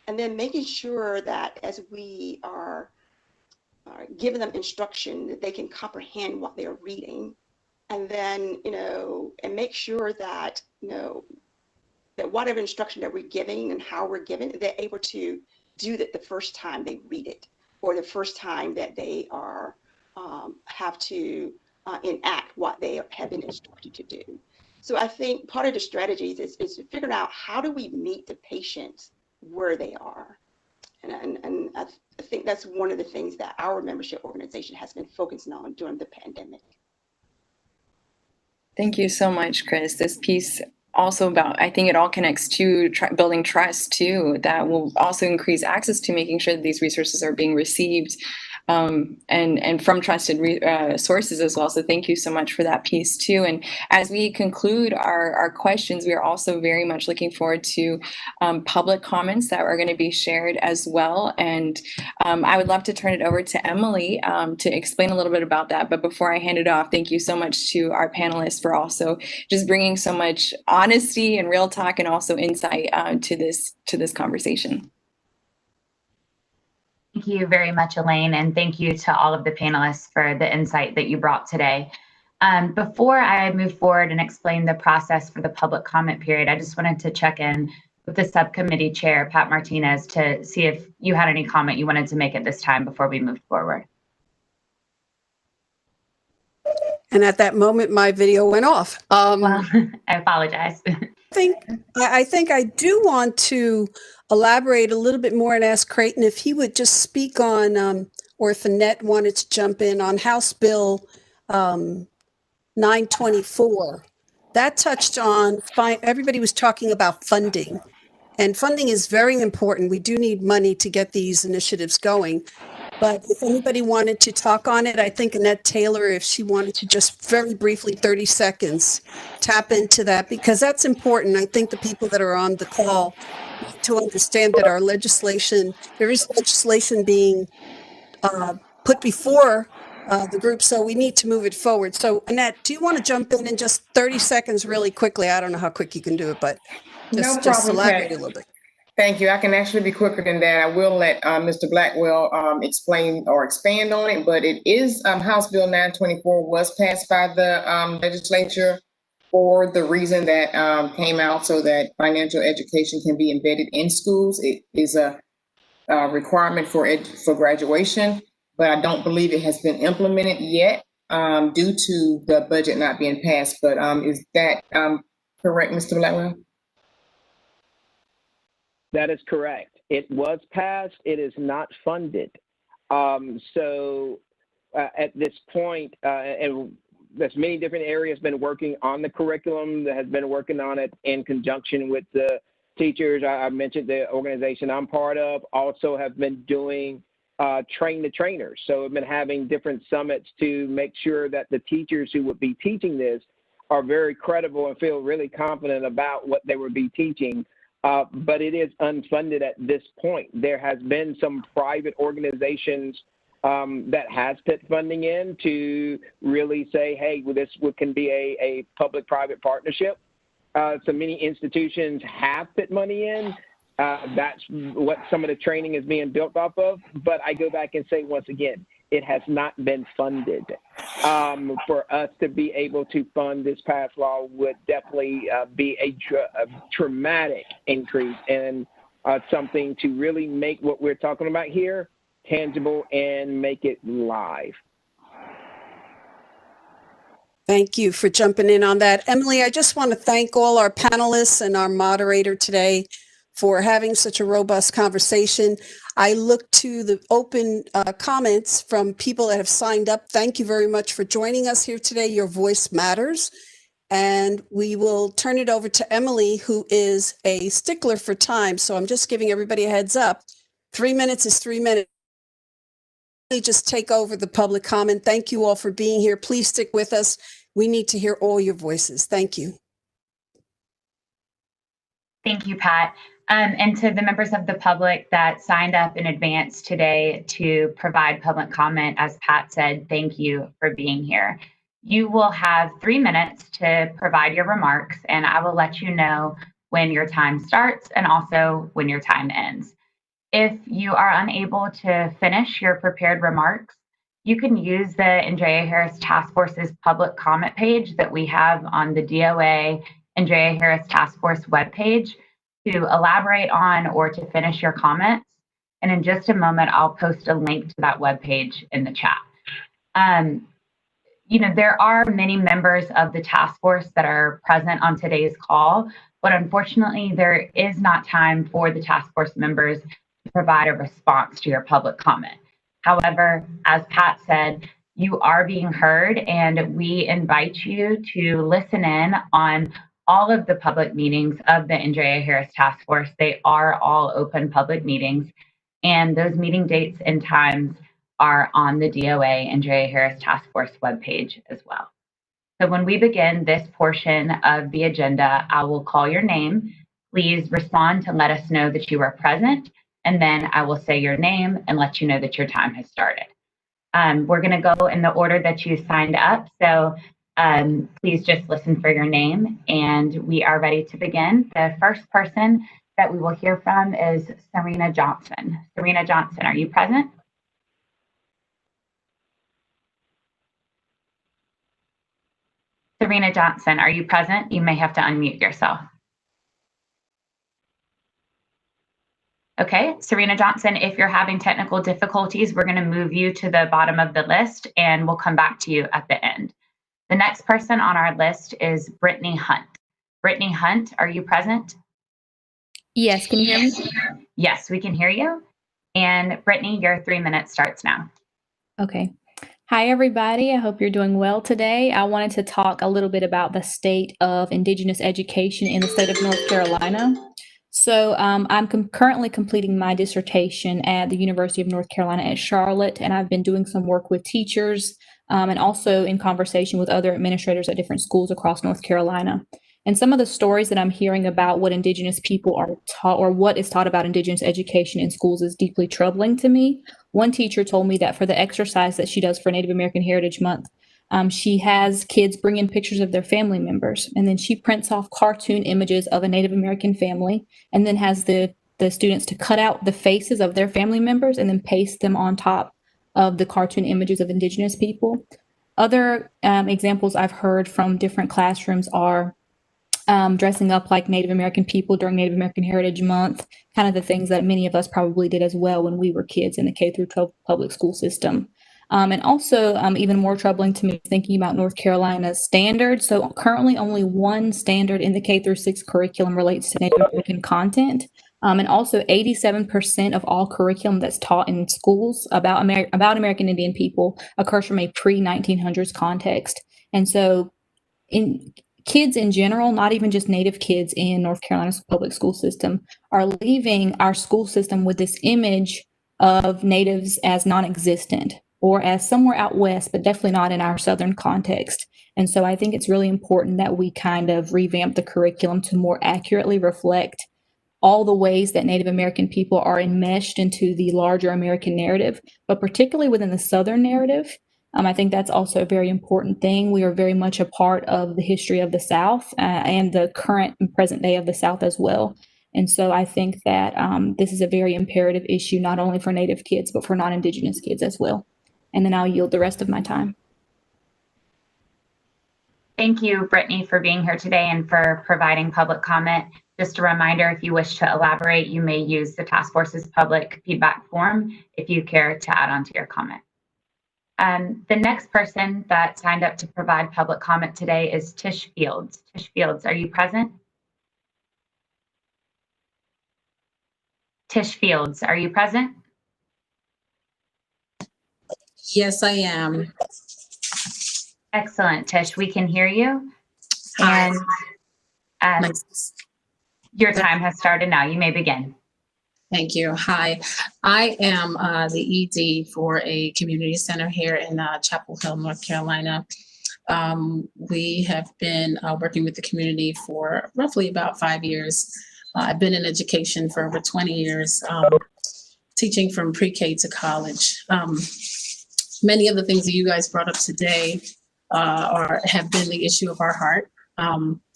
and then making sure that as we are giving them instruction, that they can comprehend what they're reading, and then and make sure that that whatever instruction that we're giving and how we're giving, they're able to do that the first time they read it, or the first time that they are have to enact what they have been instructed to do. So I think part of the strategies is figuring out how do we meet the patients where they are. And I think that's one of the things that our membership organization has been focusing on during the pandemic. Thank you so much, Chris. This piece also about, I think it all connects to building trust too, that will also increase access to making sure that these resources are being received and from trusted sources as well. So thank you so much for that piece too. And as we conclude our questions, we are also very much looking forward to public comments that are going to be shared as well. And I would love to turn it over to Emily to explain a little bit about that. But before I hand it off, thank you so much to our panelists for also just bringing so much honesty and real talk and also insight to this conversation. Thank you very much, Elaine, and thank you to all of the panelists for the insight that you brought today. Before I move forward and explain the process for the public comment period, I just wanted to check in with the subcommittee chair, Pat Martinez, to see if you had any comment you wanted to make at this time before we move forward. And at that moment, my video went off. Well, I apologize. I think I do want to elaborate a little bit more and ask Creighton if he would just speak on, or if Annette wanted to jump in on House Bill 924. That touched on, everybody was talking about funding, and funding is very important. We do need money to get these initiatives going. But if anybody wanted to talk on it, I think Annette Taylor, if she wanted to just very briefly, 30 seconds, tap into that, because that's important. I think the people that are on the call need to understand that our legislation, there is legislation being put before the group, so we need to move it forward. So Annette, do you want to jump in just 30 seconds really quickly? I don't know how quick you can do it, but just elaborate a little bit. Thank you. I can actually be quicker than that. I will let Mr. Blackwell explain or expand on it, but it is House Bill 924 was passed by the legislature for the reason that came out, so that financial education can be embedded in schools. It is a requirement for graduation, but I don't believe it has been implemented yet due to the budget not being passed. But is that correct, Mr. Blackwell? That is correct. It was passed. It is not funded. So at this point, and there's many different areas been working on the curriculum, that has been working on it in conjunction with the teachers. I mentioned the organization I'm part of also have been doing train the trainers. So I've been having different summits to make sure that the teachers who would be teaching this are very credible and feel really confident about what they would be teaching. But it is unfunded at this point. There has been some private organizations that has put funding in to really say, hey, well, this can be a public-private partnership. So many institutions have put money in. That's what some of the training is being built off of. But I go back and say, once again, it has not been funded. For us to be able to fund this passed law would definitely be a dramatic increase and something to really make what we're talking about here tangible and make it live. Thank you for jumping in on that. Emily, I just want to thank all our panelists and our moderator today for having such a robust conversation. I look to the open comments from people that have signed up. Thank you very much for joining us here today. Your voice matters. And we will turn it over to Emily, who is a stickler for time. So I'm just giving everybody a heads up. 3 minutes is 3 minutes. Just take over the public comment. Thank you all for being here. Please stick with us. We need to hear all your voices. Thank you. Thank you, Pat. And to the members of the public that signed up in advance today to provide public comment, as Pat said, thank you for being here. You will have 3 minutes to provide your remarks, and I will let you know when your time starts and also when your time ends. If you are unable to finish your prepared remarks, you can use the Andrea Harris Task Force's public comment page that we have on the DOA Andrea Harris Task Force webpage to elaborate on or to finish your comments. And in just a moment, I'll post a link to that webpage in the chat. You know, there are many members of the task force that are present on today's call, but unfortunately, there is not time for the task force members to provide a response to your public comment. However, as Pat said, you are being heard, and we invite you to listen in on all of the public meetings of the Andrea Harris Task Force. They are all open public meetings, and those meeting dates and times are on the DOA Andrea Harris Task Force webpage as well. So when we begin this portion of the agenda, I will call your name. Please respond to let us know that you are present, and then I will say your name and let you know that your time has started. We're going to go in the order that you signed up, so please just listen for your name, and we are ready to begin. The first person that we will hear from is Serena Johnson. Serena Johnson, are you present? Serena Johnson, are you present? You may have to unmute yourself. Okay, Serena Johnson, if you're having technical difficulties, we're going to move you to the bottom of the list and we'll come back to you at the end. The next person on our list is Brittany Hunt. Brittany Hunt, are you present? Yes, can you hear me? Yes, we can hear you. And Brittany, your 3 minutes starts now. Okay. Hi, everybody. I hope you're doing well today. I wanted to talk a little bit about the state of Indigenous education in the state of North Carolina. So I'm currently completing my dissertation at the University of North Carolina at Charlotte, and I've been doing some work with teachers and also in conversation with other administrators at different schools across North Carolina. And some of the stories that I'm hearing about what Indigenous people are taught or what is taught about Indigenous education in schools is deeply troubling to me. One teacher told me that for the exercise that she does for Native American Heritage Month, she has kids bring in pictures of their family members, and then she prints off cartoon images of a Native American family and then has the students to cut out the faces of their family members and then paste them on top of the cartoon images of Indigenous people. Other examples I've heard from different classrooms are dressing up like Native American people during Native American Heritage Month, kind of the things that many of us probably did as well when we were kids in the K-12 public school system. And also, even more troubling to me, thinking about North Carolina's standards. So currently only one standard in the K-6 curriculum relates to Native American content. And also 87% of all curriculum that's taught in schools about American Indian people occurs from a pre-1900s context. And so kids in general, not even just Native kids in North Carolina's public school system, are leaving our school system with this image of Natives as non-existent or as somewhere out west, but definitely not in our Southern context. And so I think it's really important that we kind of revamp the curriculum to more accurately reflect all the ways that Native American people are enmeshed into the larger American narrative, but particularly within the Southern narrative. I think that's also a very important thing. We are very much a part of the history of the South and the current and present day of the South as well. And so I think that this is a very imperative issue, not only for Native kids, but for non-Indigenous kids as well. And then I'll yield the rest of my time. Thank you, Brittany, for being here today and for providing public comment. Just a reminder, if you wish to elaborate, you may use the task force's public feedback form if you care to add on to your comment. The next person that signed up to provide public comment today is Tess Fields. Tess Fields, are you present? Tess Fields, are you present? Yes, I am. Excellent, Tish, we can hear you. Hi. And your time has started now. You may begin. Thank you. Hi, I am the ED for a community center here in Chapel Hill, North Carolina. We have been working with the community for roughly about 5 years. I've been in education for over 20 years, teaching from pre-K to college. Many of the things that you guys brought up today have been the issue of our heart.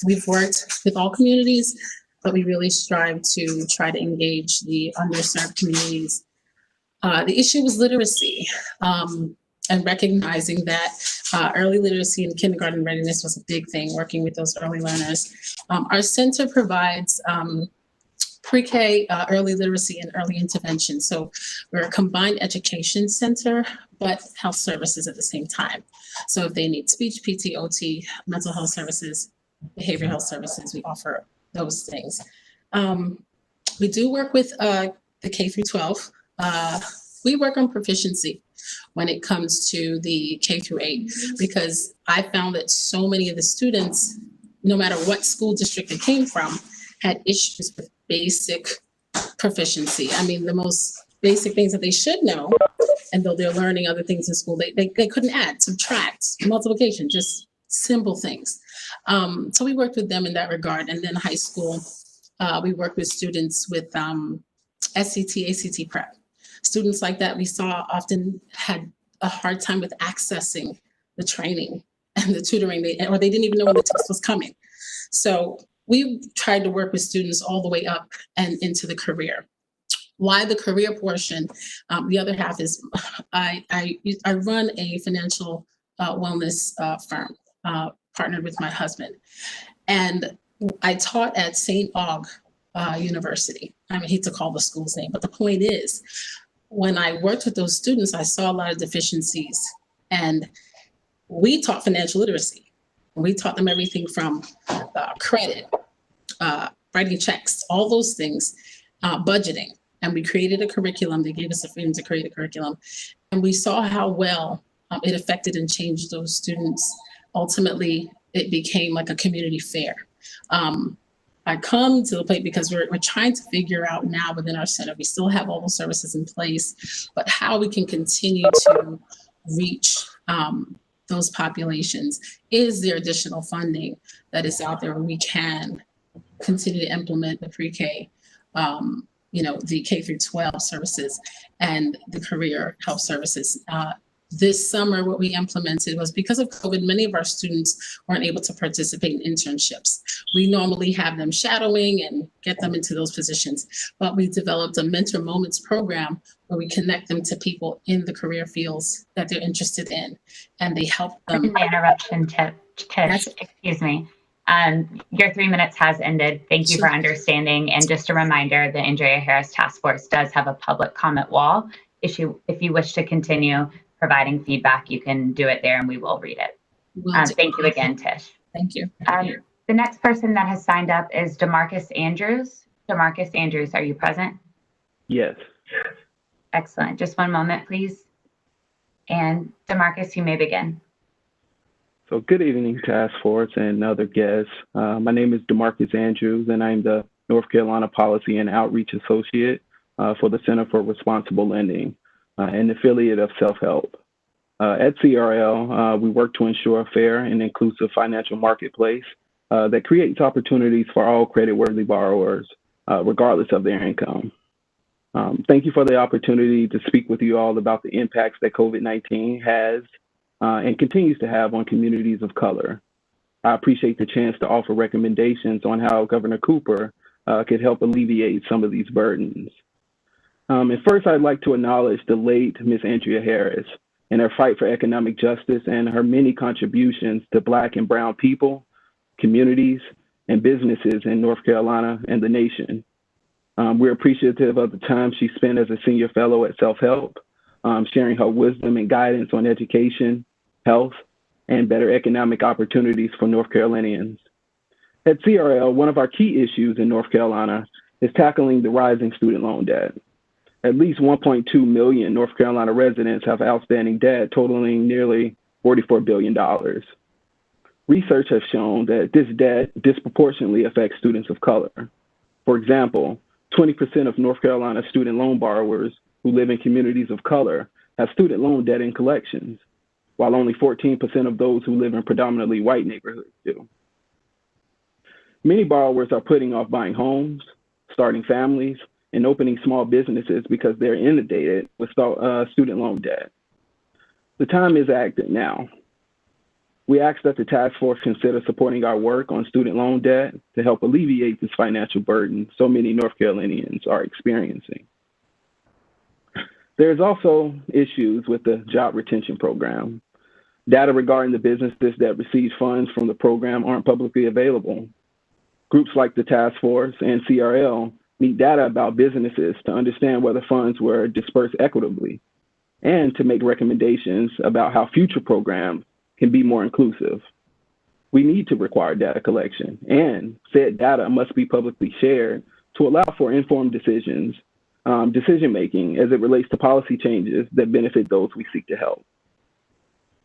We've worked with all communities, but we really strive to try to engage the underserved communities. The issue was literacy, and recognizing that early literacy and kindergarten readiness was a big thing, working with those early learners. Our center provides pre-K, early literacy, and early intervention. So we're a combined education center, but health services at the same time. So if they need speech, PT, OT, mental health services, behavioral health services, we offer those things. We do work with the K through 12. We work on proficiency when it comes to the K through 8, because I found that so many of the students, no matter what school district they came from, had issues with basic proficiency. I mean, the most basic things that they should know, and though they're learning other things in school, they couldn't add, subtract, multiplication, just simple things. So we worked with them in that regard. And then high school, we worked with students with SCT, ACT prep. Students like that we saw often had a hard time with accessing the training and the tutoring, or they didn't even know when the test was coming. So we tried to work with students all the way up and into the career. Why the career portion? The other half is I run a financial wellness firm, partnered with my husband. And I taught at St. Aug University. I hate to call the school's name, but the point is, when I worked with those students, I saw a lot of deficiencies. And we taught financial literacy. We taught them everything from credit, writing checks, all those things, budgeting. And we created a curriculum. They gave us the freedom to create a curriculum. And we saw how well it affected and changed those students. Ultimately, it became like a community fair. I come to the plate because we're trying to figure out now within our center, we still have all the services in place, but how we can continue to reach those populations. Is there additional funding that is out there where we can continue to implement the pre-K, the K through 12 services and the career health services? This summer, what we implemented was, because of COVID, many of our students weren't able to participate in internships. We normally have them shadowing and get them into those positions, but we developed a Mentor Moments program where we connect them to people in the career fields that they're interested in, and they help them. Interruption, Tish, excuse me. Your 3 minutes has ended. Thank you for understanding. And just a reminder, the Andrea Harris Task Force does have a public comment wall. If you wish to continue providing feedback, you can do it there and we will read it. Thank you again, Tish. Thank you. The next person that has signed up is Demarcus Andrews. Demarcus Andrews, are you present? Yes. Excellent. Just one moment, please. And Demarcus, you may begin. So good evening, Task Force and other guests. My name is Demarcus Andrews, and I'm the North Carolina Policy and Outreach Associate for the Center for Responsible Lending, an affiliate of Self-Help. At CRL, we work to ensure a fair and inclusive financial marketplace that creates opportunities for all creditworthy borrowers, regardless of their income. Thank you for the opportunity to speak with you all about the impacts that COVID-19 has and continues to have on communities of color. I appreciate the chance to offer recommendations on how Governor Cooper could help alleviate some of these burdens. And first, I'd like to acknowledge the late Miss Andrea Harris and her fight for economic justice and her many contributions to Black and Brown people, communities, and businesses in North Carolina and the nation. We're appreciative of the time she spent as a senior fellow at Self-Help, sharing her wisdom and guidance on education, health, and better economic opportunities for North Carolinians. At CRL, one of our key issues in North Carolina is tackling the rising student loan debt. At least 1.2 million North Carolina residents have outstanding debt totaling nearly $44 billion. Research has shown that this debt disproportionately affects students of color. For example, 20% of North Carolina student loan borrowers who live in communities of color have student loan debt in collections, while only 14% of those who live in predominantly white neighborhoods do. Many borrowers are putting off buying homes, starting families, and opening small businesses because they're inundated with student loan debt. The time is active now. We ask that the task force consider supporting our work on student loan debt to help alleviate this financial burden so many North Carolinians are experiencing. There's also issues with the job retention program. Data regarding the businesses that receive funds from the program aren't publicly available. Groups like the task force and CRL need data about businesses to understand whether funds were dispersed equitably and to make recommendations about how future programs can be more inclusive. We need to require data collection, and said data must be publicly shared to allow for informed decision making as it relates to policy changes that benefit those we seek to help.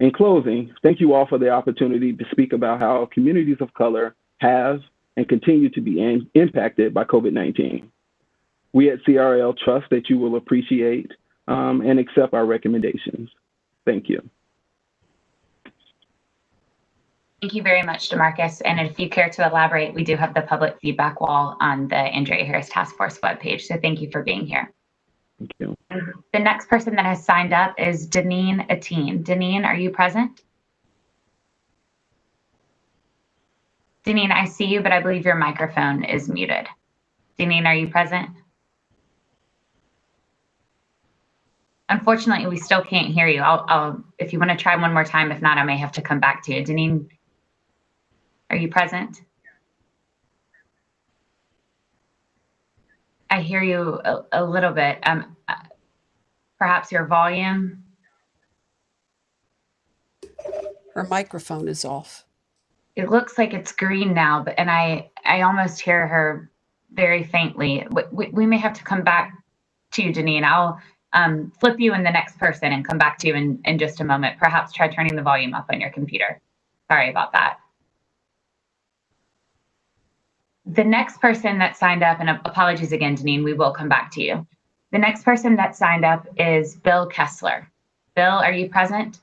In closing, thank you all for the opportunity to speak about how communities of color have and continue to be impacted by COVID-19. We at CRL trust that you will appreciate and accept our recommendations. Thank you. Thank you very much, Demarcus. And if you care to elaborate, we do have the public feedback wall on the Andrea Harris Task Force webpage. So thank you for being here. Thank you. The next person that has signed up is Janine Ateen. Janine, are you present? Janine, I see you, but I believe your microphone is muted. Janine, are you present? Unfortunately, we still can't hear you. If you want to try one more time, if not, I may have to come back to you. Janine, are you present? I hear you a little bit. Perhaps your volume. Her microphone is off. It looks like it's green now, and I almost hear her very faintly. We may have to come back to you, Janine. I'll flip you in the next person and come back to you in just a moment. Perhaps try turning the volume up on your computer. Sorry about that. The next person that signed up, and apologies again, Janine, we will come back to you. The next person that signed up is Bill Kessler. Bill, are you present?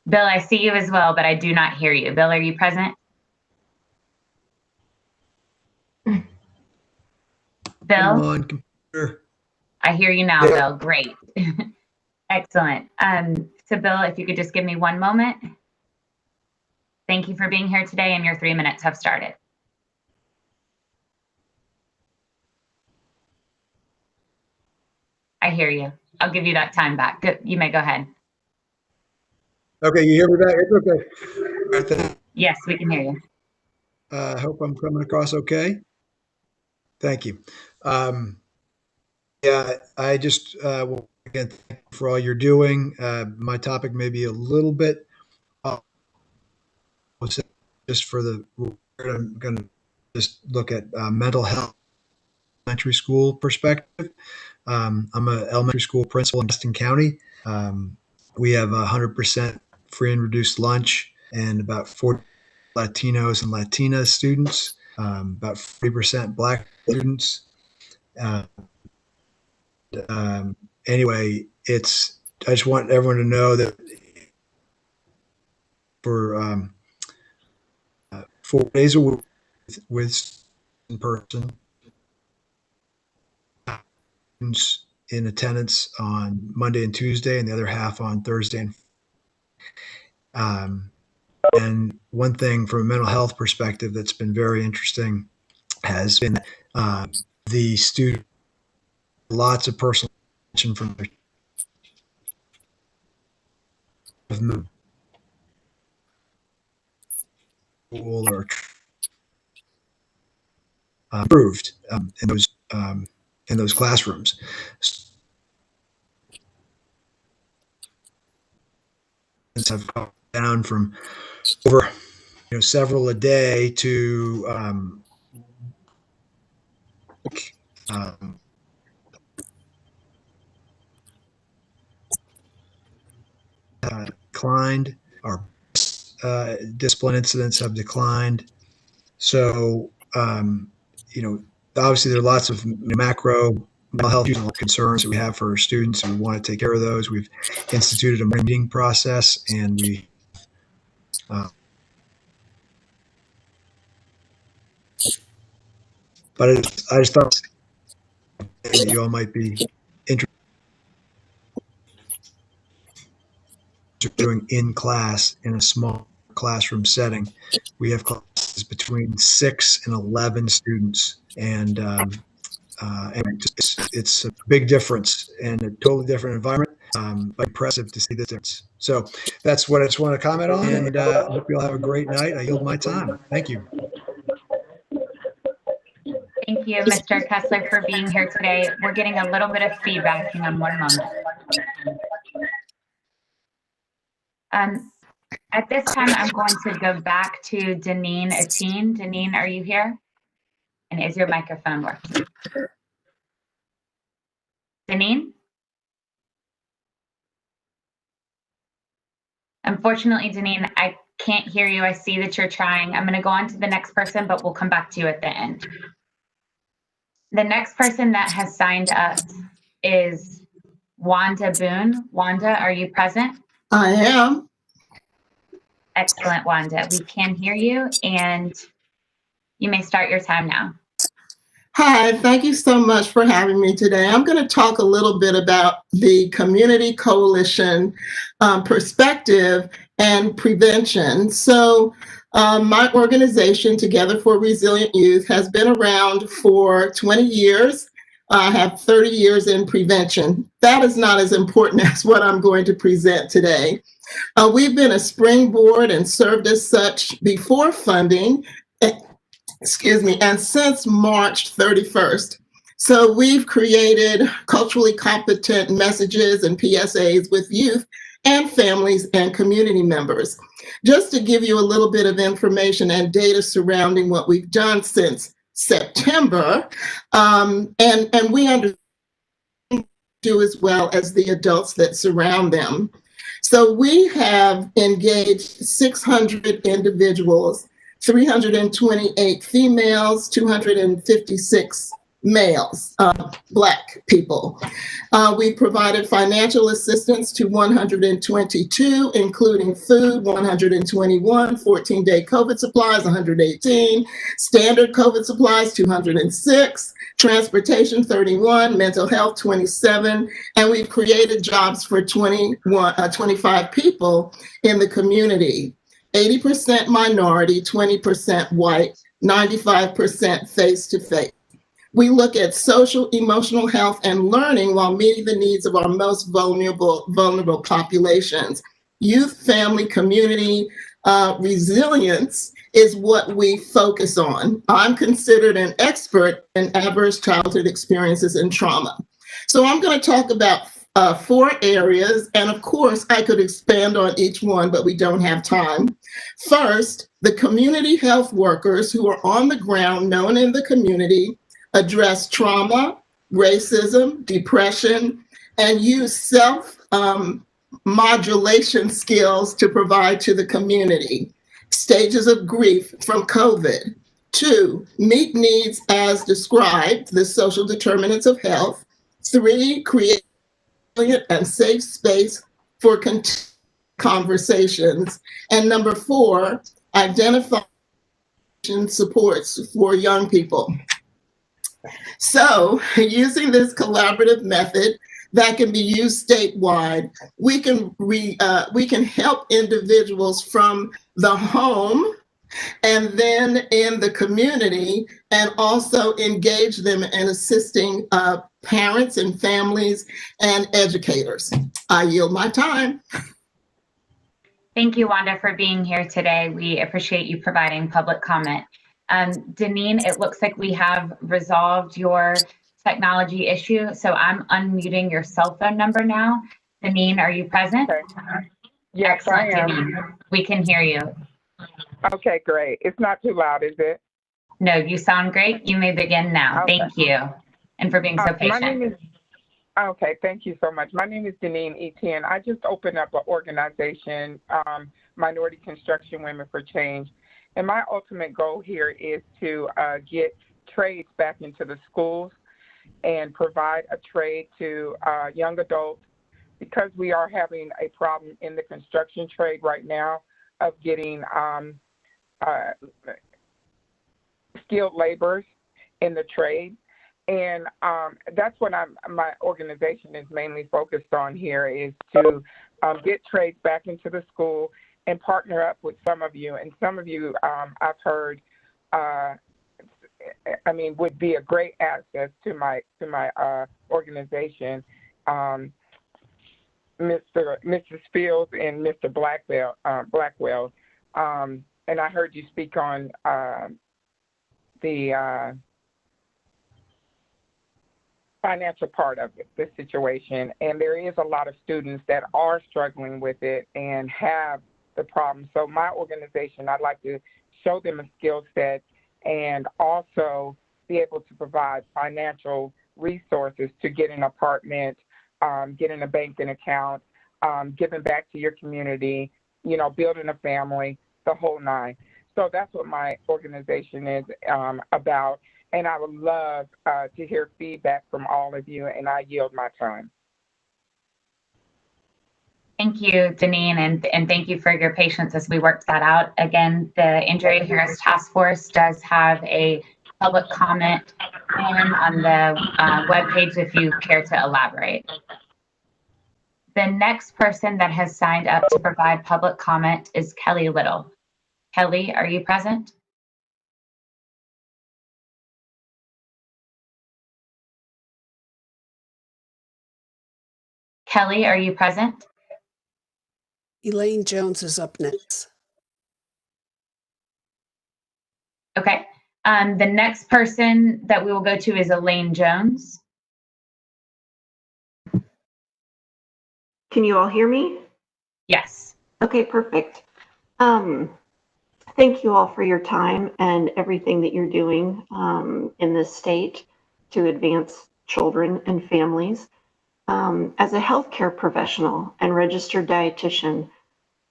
Bill, I see you as well, but I do not hear you. Bill, are you present? Bill? Come on, computer. I hear you now, Yeah. Bill. Great. Excellent. So Bill, if you could just give me one moment. Thank you for being here today, and your 3 minutes have started. I hear you. I'll give you that time back. You may go ahead. Okay, you hear me back? It's okay. Right then. Yes, we can hear you. I hope I'm coming across okay. Thank you. Yeah, I just, well, again, thank you for all you're doing. My topic may be a little bit, just for the, I'm going to just look at mental health, elementary school perspective. I'm an elementary school principal in Weston County. We have 100% free and reduced lunch and about 40 Latinos and Latina students. about 40% Black students. Anyway, I just want everyone to know that for 4 days a week with in person, in attendance on Monday and Tuesday, and the other half on Thursday. And one thing from a mental health perspective that's been very interesting has been the student, lots of personal attention from their school or improved in those classrooms. Have gone down from over several a day to declined. Our discipline incidents have declined. So obviously there are lots of macro mental health concerns that we have for our students, and we want to take care of those. We've instituted a meeting process, and we but I just thought that you all might be interested in doing in class in a small classroom setting. We have classes between 6 and 11 students, and it's a big difference and a totally different environment, but impressive to see the difference. So that's what I just want to comment on, and I hope you all have a great night. I yield my time. Thank you. Thank you, Mr. Kessler, for being here today. We're getting a little bit of feedback. Hang on one moment. At this time, I'm going to go back to Janine Ateen. Janine, are you here? And is your microphone working? Janine? Unfortunately, Janine, I can't hear you. I see that you're trying. I'm going to go on to the next person, but we'll come back to you at the end. The next person that has signed up is Wanda Boone. Wanda, are you present? I am. Excellent, Wanda. We can hear you, and you may start your time now. Hi, thank you so much for having me today. I'm going to talk a little bit about the Community Coalition perspective and prevention. So my organization, Together for Resilient Youth, has been around for 20 years. I have 30 years in prevention. That is not as important as what I'm going to present today. We've been a springboard and served as such before funding, and since March 31st. So we've created culturally competent messages and PSAs with youth and families and community members. Just to give you a little bit of information and data surrounding what we've done since September, and we understand do as well as the adults that surround them. So we have engaged 600 individuals, 328 females, 256 males, Black people. We provided financial assistance to 122, including food, 121, 14-day COVID supplies, 118, standard COVID supplies, 206, transportation, 31, mental health, 27, and we've created jobs for 25 people in the community. 80% minority, 20% white, 95% face-to-face. We look at social, emotional health, and learning while meeting the needs of our most vulnerable populations. Youth, family, community, resilience is what we focus on. I'm considered an expert in adverse childhood experiences and trauma. So I'm going to talk about 4 areas, and of course I could expand on each one, but we don't have time. First, the community health workers who are on the ground, known in the community, address trauma, racism, depression, and use self-modulation skills to provide to the community. Stages of grief from COVID, 2, meet needs as described, the social determinants of health. 3, create and safe space for conversations. And number 4, identify supports for young people. So using this collaborative method that can be used statewide, we can help individuals from the home and then in the community, and also engage them in assisting parents and families and educators. I yield my time. Thank you, Wanda, for being here today. We appreciate you providing public comment. Janine, it looks like we have resolved your technology issue, so I'm unmuting your cell phone number now. Janine, are you present? Okay. Yes, excellent, I am. Janine. We can hear you. Okay, great. It's not too loud, is it? No, you sound great. You may begin now. Okay. Thank you, and for being so patient. Okay, thank you so much. My name is Janine Ateen. I just opened up an organization, Minority Construction Women for Change. And my ultimate goal here is to get trades back into the schools and provide a trade to young adults, because we are having a problem in the construction trade right now of getting skilled laborers in the trade. And that's what my organization is mainly focused on here, is to get trades back into the school and partner up with some of you. And some of you I've heard, would be a great asset to my organization. Mrs. Fields and Mr. Blackwell. And I heard you speak on the financial part of the situation, and there is a lot of students that are struggling with it and have the problem. So my organization, I'd like to show them a skill set and also be able to provide financial resources to get an apartment, getting a banking account, giving back to your community, building a family, the whole nine. So that's what my organization is about. And I would love to hear feedback from all of you, and I yield my time. Thank you, Janine, and thank you for your patience as we worked that out. Again, the Andrea Harris Task Force does have a public comment on the webpage if you care to elaborate. The next person that has signed up to provide public comment is Kelly Little. Kelly, are you present? Kelly, are you present? Elaine Jones is up next. Okay. The next person that we will go to is Elaine Jones. Can you all hear me? Yes. Okay, perfect. Thank you all for your time and everything that you're doing in this state to advance children and families. As a healthcare professional and registered dietitian,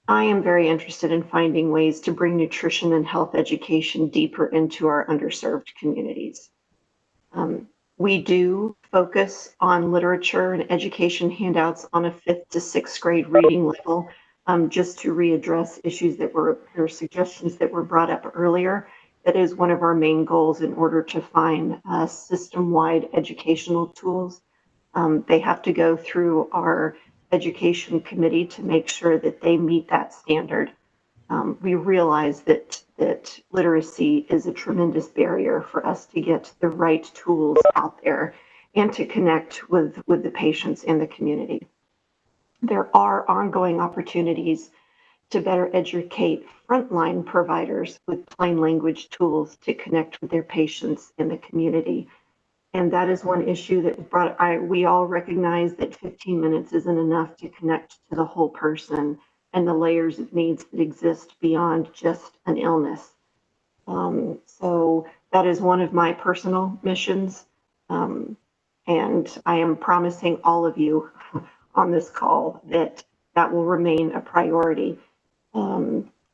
I am very interested in finding ways to bring nutrition and health education deeper into our underserved communities. We do focus on literature and education handouts on a 5th to 6th grade reading level, just to readdress issues or suggestions that were brought up earlier. That is one of our main goals in order to find system-wide educational tools. They have to go through our education committee to make sure that they meet that standard. We realize that literacy is a tremendous barrier for us to get the right tools out there and to connect with the patients in the community. There are ongoing opportunities to better educate frontline providers with plain language tools to connect with their patients in the community. And that is one issue that we all recognize that 15 minutes isn't enough to connect to the whole person and the layers of needs that exist beyond just an illness. So that is one of my personal missions. And I am promising all of you on this call that will remain a priority.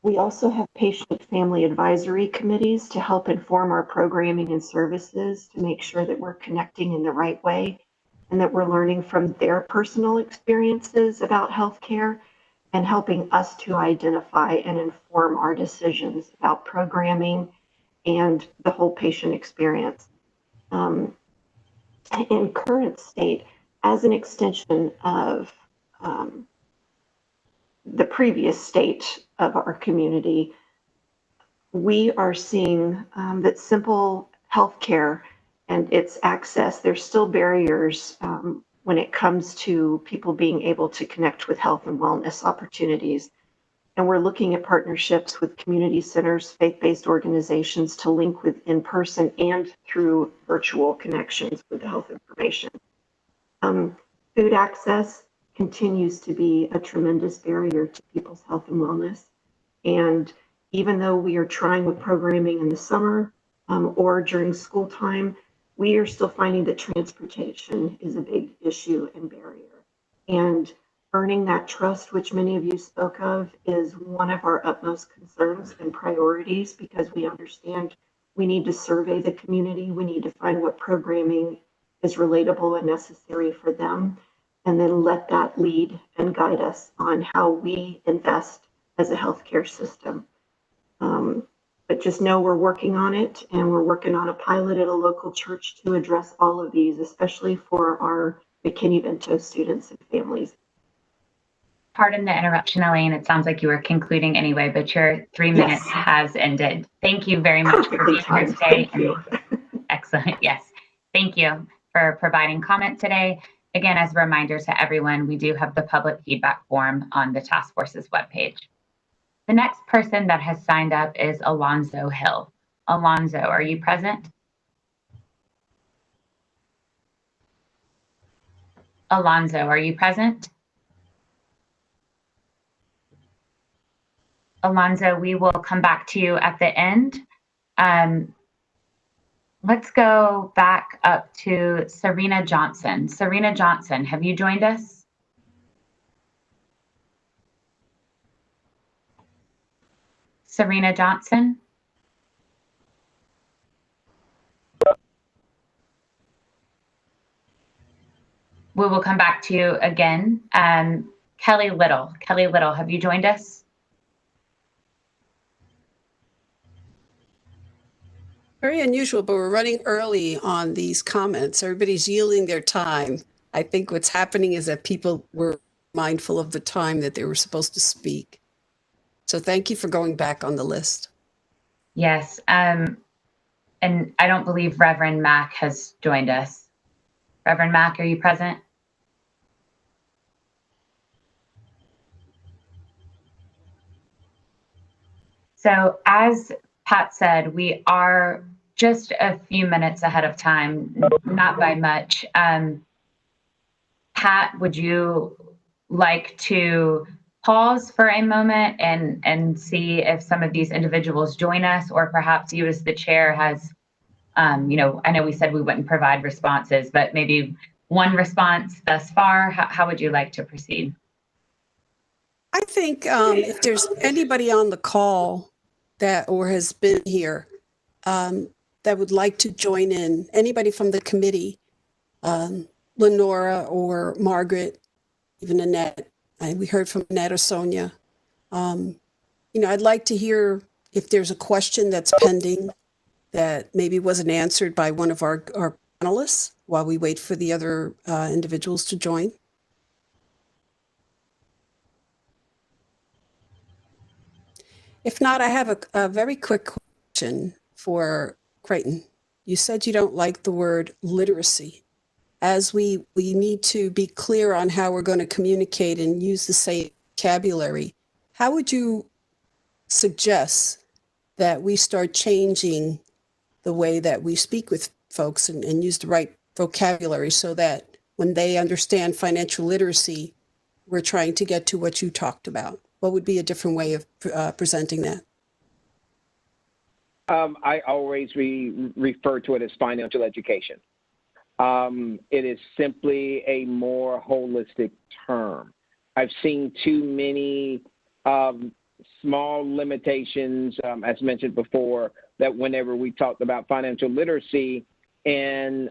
We also have patient family advisory committees to help inform our programming and services to make sure that we're connecting in the right way and that we're learning from their personal experiences about healthcare and helping us to identify and inform our decisions about programming and the whole patient experience. In current state, as an extension of the previous state of our community, we are seeing that simple healthcare and its access, there's still barriers when it comes to people being able to connect with health and wellness opportunities. And we're looking at partnerships with community centers, faith-based organizations to link with in-person and through virtual connections with health information. Food access continues to be a tremendous barrier to people's health and wellness. And even though we are trying with programming in the summer or during school time, we are still finding that transportation is a big issue and barrier. And earning that trust, which many of you spoke of, is one of our utmost concerns and priorities because we understand we need to survey the community. We need to find what programming is relatable and necessary for them, and then let that lead and guide us on how we invest as a healthcare system. But just know we're working on it, and we're working on a pilot at a local church to address all of these, especially for our McKinney-Vento students and families. Pardon the interruption, Elaine. It sounds like you were concluding anyway, but your 3 minutes has ended. Thank you very much for being here today. Excellent. Yes. Thank you for providing comment today. Again, as a reminder to everyone, we do have the public feedback form on the task force's webpage. The next person that has signed up is Alonzo Hill. Alonzo, are you present? Alonzo, are you present? Alonzo, we will come back to you at the end. Let's go back up to Serena Johnson. Serena Johnson, have you joined us? Serena Johnson? We will come back to you again. Kelly Little. Kelly Little, have you joined us? Very unusual, but we're running early on these comments. Everybody's yielding their time. I think what's happening is that people were mindful of the time that they were supposed to speak. So thank you for going back on the list. Yes, and I don't believe Reverend Mack has joined us. Reverend Mack, are you present? So as Pat said, we are just a few minutes ahead of time, not by much. Pat, would you like to pause for a moment and see if some of these individuals join us, or perhaps you as the chair has, I know we said we wouldn't provide responses, but maybe one response thus far. How would you like to proceed? I think if there's anybody on the call that or has been here that would like to join in, anybody from the committee, Lenora or Margaret, even Annette. We heard from Annette or Sonia. I'd like to hear if there's a question that's pending that maybe wasn't answered by one of our panelists while we wait for the other individuals to join. If not, I have a very quick question for Creighton. You said you don't like the word literacy. As we need to be clear on how we're going to communicate and use the same vocabulary, how would you suggest that we start changing the way that we speak with folks and use the right vocabulary so that when they understand financial literacy, we're trying to get to what you talked about? What would be a different way of presenting that? I always refer to it as financial education. It is simply a more holistic term. I've seen too many small limitations, as mentioned before, that whenever we talked about financial literacy, and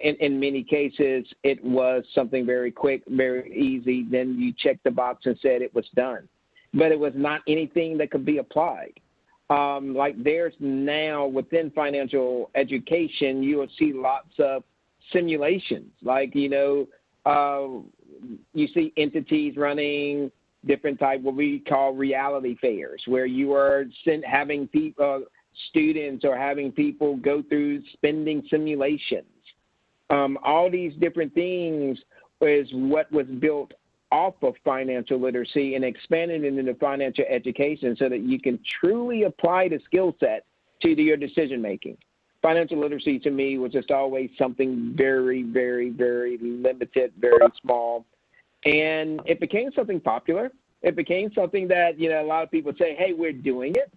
in many cases, it was something very quick, very easy. Then you checked the box and said it was done. But it was not anything that could be applied. Like there's now within financial education, you will see lots of simulations. Like, you see entities running different type, what we call reality fairs, where you are having people, students or having people go through spending simulations. All these different things is what was built off of financial literacy and expanded into financial education so that you can truly apply the skill set to your decision making. Financial literacy to me was just always something very, very, very limited, very small. And it became something popular. It became something that, a lot of people say, hey, we're doing it.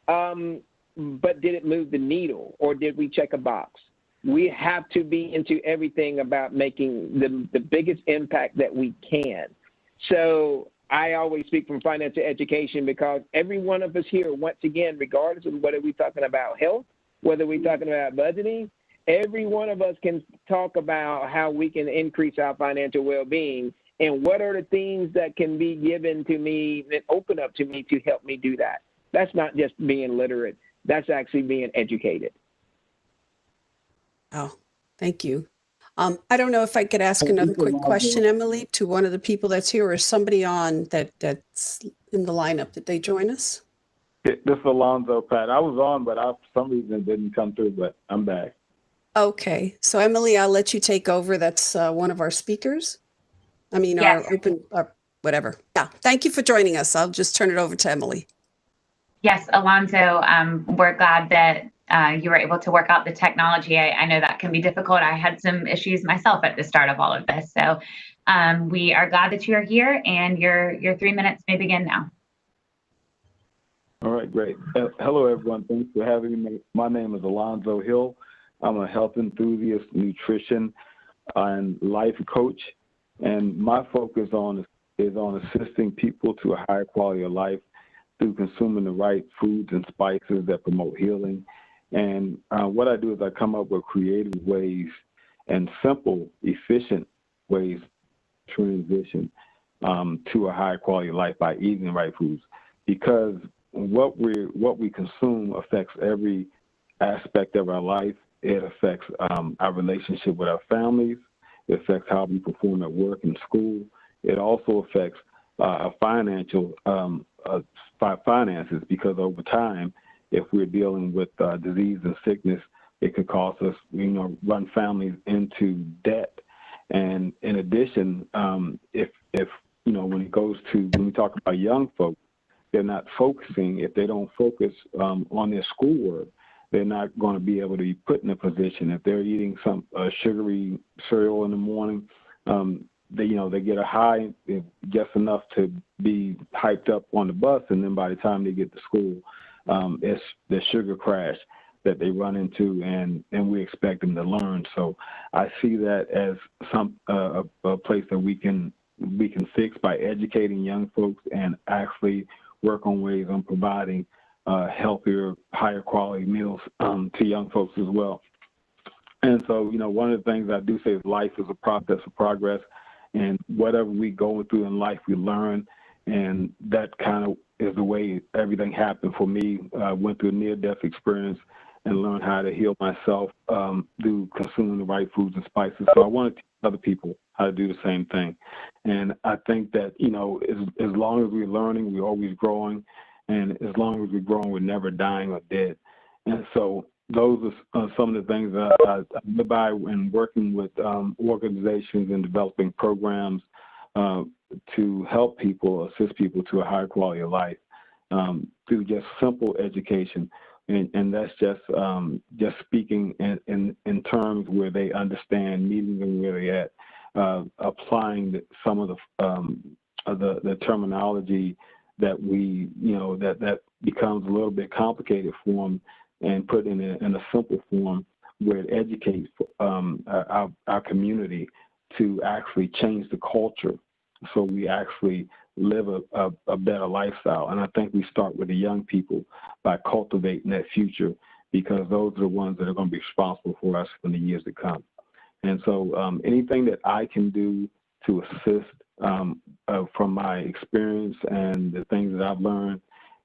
But did it move the needle, or did we check a box? We have to be into everything about making the biggest impact that we can. So I always speak from financial education because every one of us here, once again, regardless of whether we're talking about health, whether we're talking about budgeting, every one of us can talk about how we can increase our financial well-being and what are the things that can be given to me and open up to me to help me do that. That's not just being literate. That's actually being educated. Oh, thank you. I don't know if I could ask another quick question, Emily, to one of the people that's here, or somebody on that's in the lineup. Did they join us? This is Alonzo, Pat. I was on, but for some reason it didn't come through, but I'm back. Okay. So, Emily, I'll let you take over. That's one of our speakers. I mean, Yes. our whatever. Yeah. Thank you for joining us. I'll just turn it over to Emily. Yes, Alonzo, we're glad that you were able to work out the technology. I know that can be difficult. I had some issues myself at the start of all of this. So we are glad that you are here, and your 3 minutes may begin now. All right, great. Hello, everyone. Thanks for having me. My name is Alonzo Hill. I'm a health enthusiast, nutrition, and life coach. And my focus is on assisting people to a higher quality of life through consuming the right foods and spices that promote healing. And what I do is I come up with creative ways and simple, efficient ways to transition to a higher quality of life by eating the right foods. Because what we consume affects every aspect of our life. It affects our relationship with our families. It affects how we perform at work and school. It also affects our finances, because over time, if we're dealing with disease and sickness, it could cause us, run families into debt. And in addition, if when we talk about young folks, they're not focusing. If they don't focus on their schoolwork, they're not going to be able to be put in a position. If they're eating some sugary cereal in the morning, they get a high, just enough to be hyped up on the bus, and then by the time they get to school, it's the sugar crash that they run into, and we expect them to learn. So I see that as a place that we can fix by educating young folks and actually work on ways on providing healthier, higher quality meals to young folks as well. And so, one of the things I do say is life is a process of progress, and whatever we go through in life, we learn, and that kind of is the way everything happened for me. I went through a near-death experience and learned how to heal myself through consuming the right foods and spices. So I want to teach other people how to do the same thing. And I think that, as long as we're learning, we're always growing. And as long as we're growing, we're never dying or dead. And so those are some of the things that I live by in working with organizations and developing programs to help people, assist people to a higher quality of life through just simple education. And that's just speaking in terms where they understand, meeting them where they're at, applying some of the terminology that that becomes a little bit complicated for them, and put in a simple form where it educates our community to actually change the culture. So we actually live a better lifestyle. And I think we start with the young people by cultivating that future, because those are the ones that are going to be responsible for us in the years to come. And so anything that I can do to assist from my experience and the things that I've learned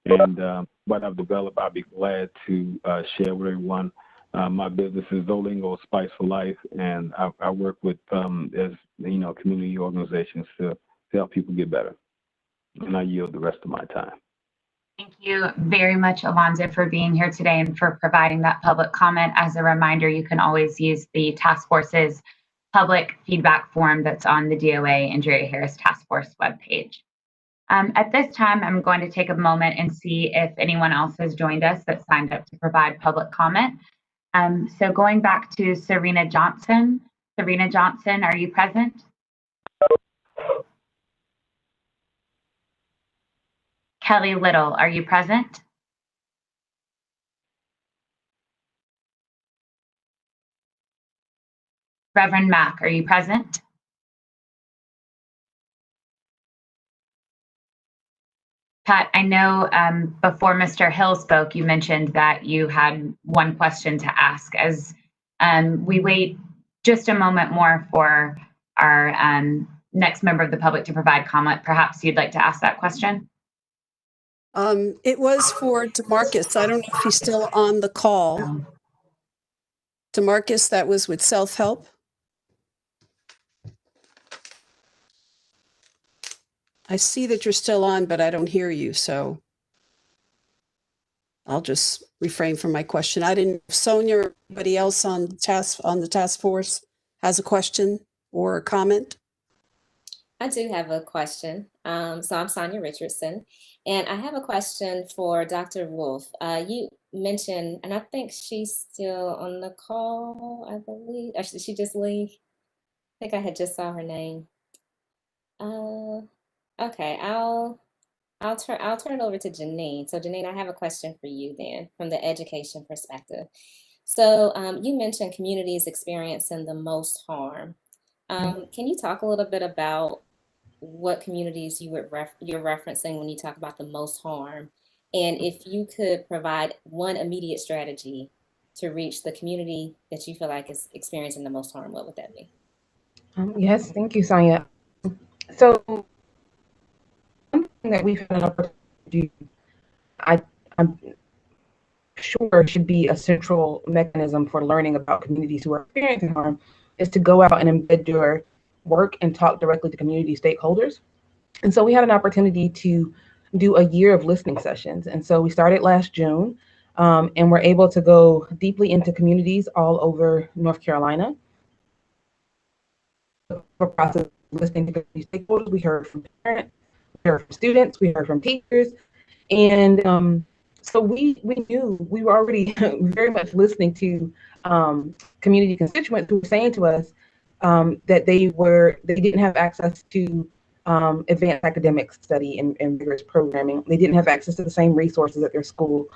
and what I've developed, I'll be glad to share with everyone. My business is Zolingo Spice for Life, and I work with, as you know, community organizations to help people get better. And I yield the rest of my time. Thank you very much, Alonzo, for being here today and for providing that public comment. As a reminder, you can always use the task force's public feedback form that's on the DOA Andrea Harris Task Force webpage. At this time, I'm going to take a moment and see if anyone else has joined us that signed up to provide public comment. So going back to Serena Johnson. Serena Johnson, are you present? Kelly Little, are you present? Reverend Mack, are you present? Pat, I know before Mr. Hill spoke, you mentioned that you had one question to ask. As we wait just a moment more for our next member of the public to provide comment, perhaps you'd like to ask that question? It was for Demarcus. I don't know if he's still on the call. Demarcus, that was with self-help. I see that you're still on, but I don't hear you, so I'll just refrain from my question. I didn't, Sonia or anybody else on the task force has a question or a comment? I do have a question. So I'm Sonia Richardson, and I have a question for Dr. Wolf. You mentioned, and I think she's still on the call, I believe. Or she just leave? I think I had just saw her name. Okay, I'll turn it over to Janine. So Janine, I have a question for you then from the education perspective. So you mentioned communities experiencing the most harm. Can you talk a little bit about what communities you're referencing when you talk about the most harm? And if you could provide one immediate strategy to reach the community that you feel like is experiencing the most harm, what would that be? Yes, thank you, Sonia. So one thing that we've had an opportunity to do, I'm sure should be a central mechanism for learning about communities who are experiencing harm, is to go out and embed your work and talk directly to community stakeholders. And so we had an opportunity to do a year of listening sessions. And so we started last June, and we're able to go deeply into communities all over North Carolina. The process of listening to community stakeholders, we heard from parents, we heard from students, we heard from teachers. And so we knew we were already very much listening to community constituents who were saying to us that they didn't have access to advanced academic study and rigorous programming. They didn't have access to the same resources at their school.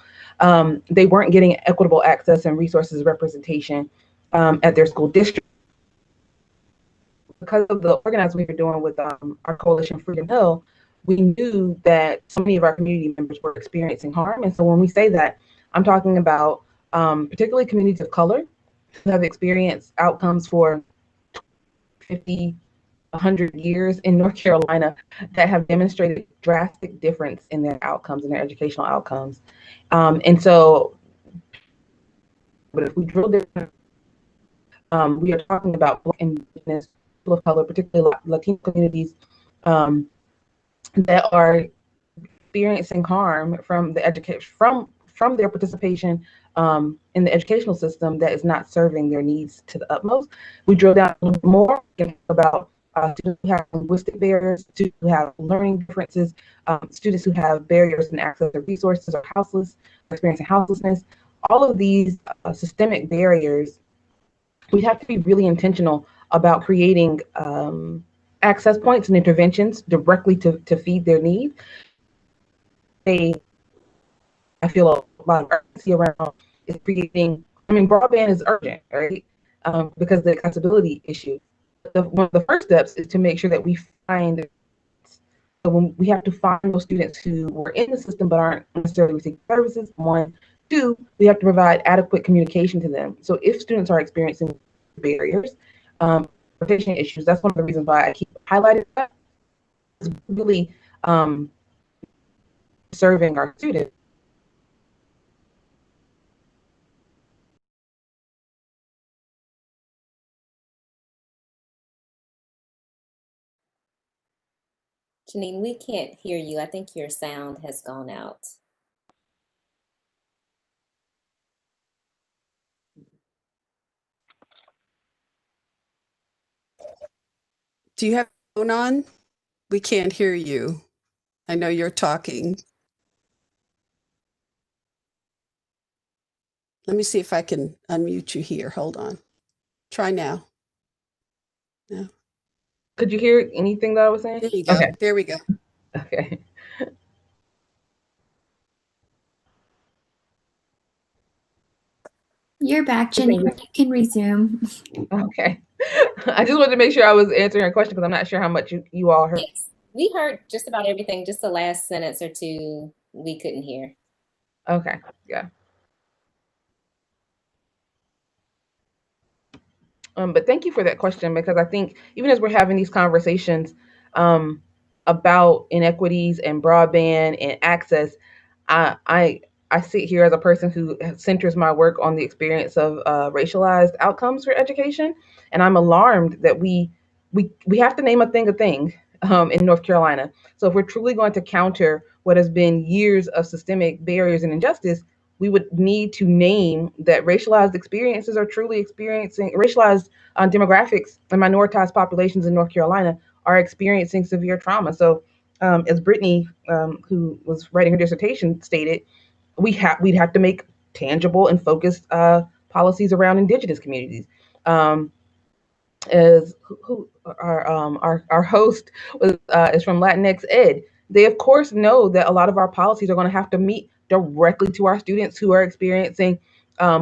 They weren't getting equitable access and resources representation at their school district. Because of the organizing we were doing with our coalition Freedom Hill, we knew that so many of our community members were experiencing harm. And so when we say that, I'm talking about particularly communities of color who have experienced outcomes for 50, 100 years in North Carolina that have demonstrated drastic difference in their outcomes and their educational outcomes. And so, but if we drill down, we are talking about Black and Indigenous people of color, particularly Latino communities, that are experiencing harm from the education, from their participation in the educational system that is not serving their needs to the utmost. We drill down a little more about students who have linguistic barriers, students who have learning differences, students who have barriers in access to resources or houseless, experiencing houselessness. All of these systemic barriers, we have to be really intentional about creating access points and interventions directly to feed their need. I feel a lot of urgency around is creating, broadband is urgent, right? Because of the accessibility issue. One of the first steps is to make sure that we find when we have to find those students who were in the system but aren't necessarily receiving services, one. Two, we have to provide adequate communication to them. So if students are experiencing barriers, transportation issues, that's one of the reasons why I keep highlighting that. It's really serving our students. Janine, we can't hear you. I think your sound has gone out. Do you have your phone on? We can't hear you. I know you're talking. Let me see if I can unmute you here. Hold on. Try now. No. Could you hear anything that I was saying? There you go. Okay. There we go. Okay. You're back, Janine. You can resume. Okay. I just wanted to make sure I was answering your question because I'm not sure how much you all heard. Yes, we heard just about everything. Just the last sentence or two we couldn't hear. Okay. Yeah. But thank you for that question, because I think even as we're having these conversations about inequities and broadband and access, I sit here as a person who centers my work on the experience of racialized outcomes for education, and I'm alarmed that we have to name a thing in North Carolina. So if we're truly going to counter what has been years of systemic barriers and injustice, we would need to name that racialized experiences are truly experiencing racialized demographics and minoritized populations in North Carolina are experiencing severe trauma. So as Brittany, who was writing her dissertation, stated, we'd have to make tangible and focused policies around Indigenous communities. As who our host was is from Latinx Ed. They of course know that a lot of our policies are going to have to meet directly to our students who are experiencing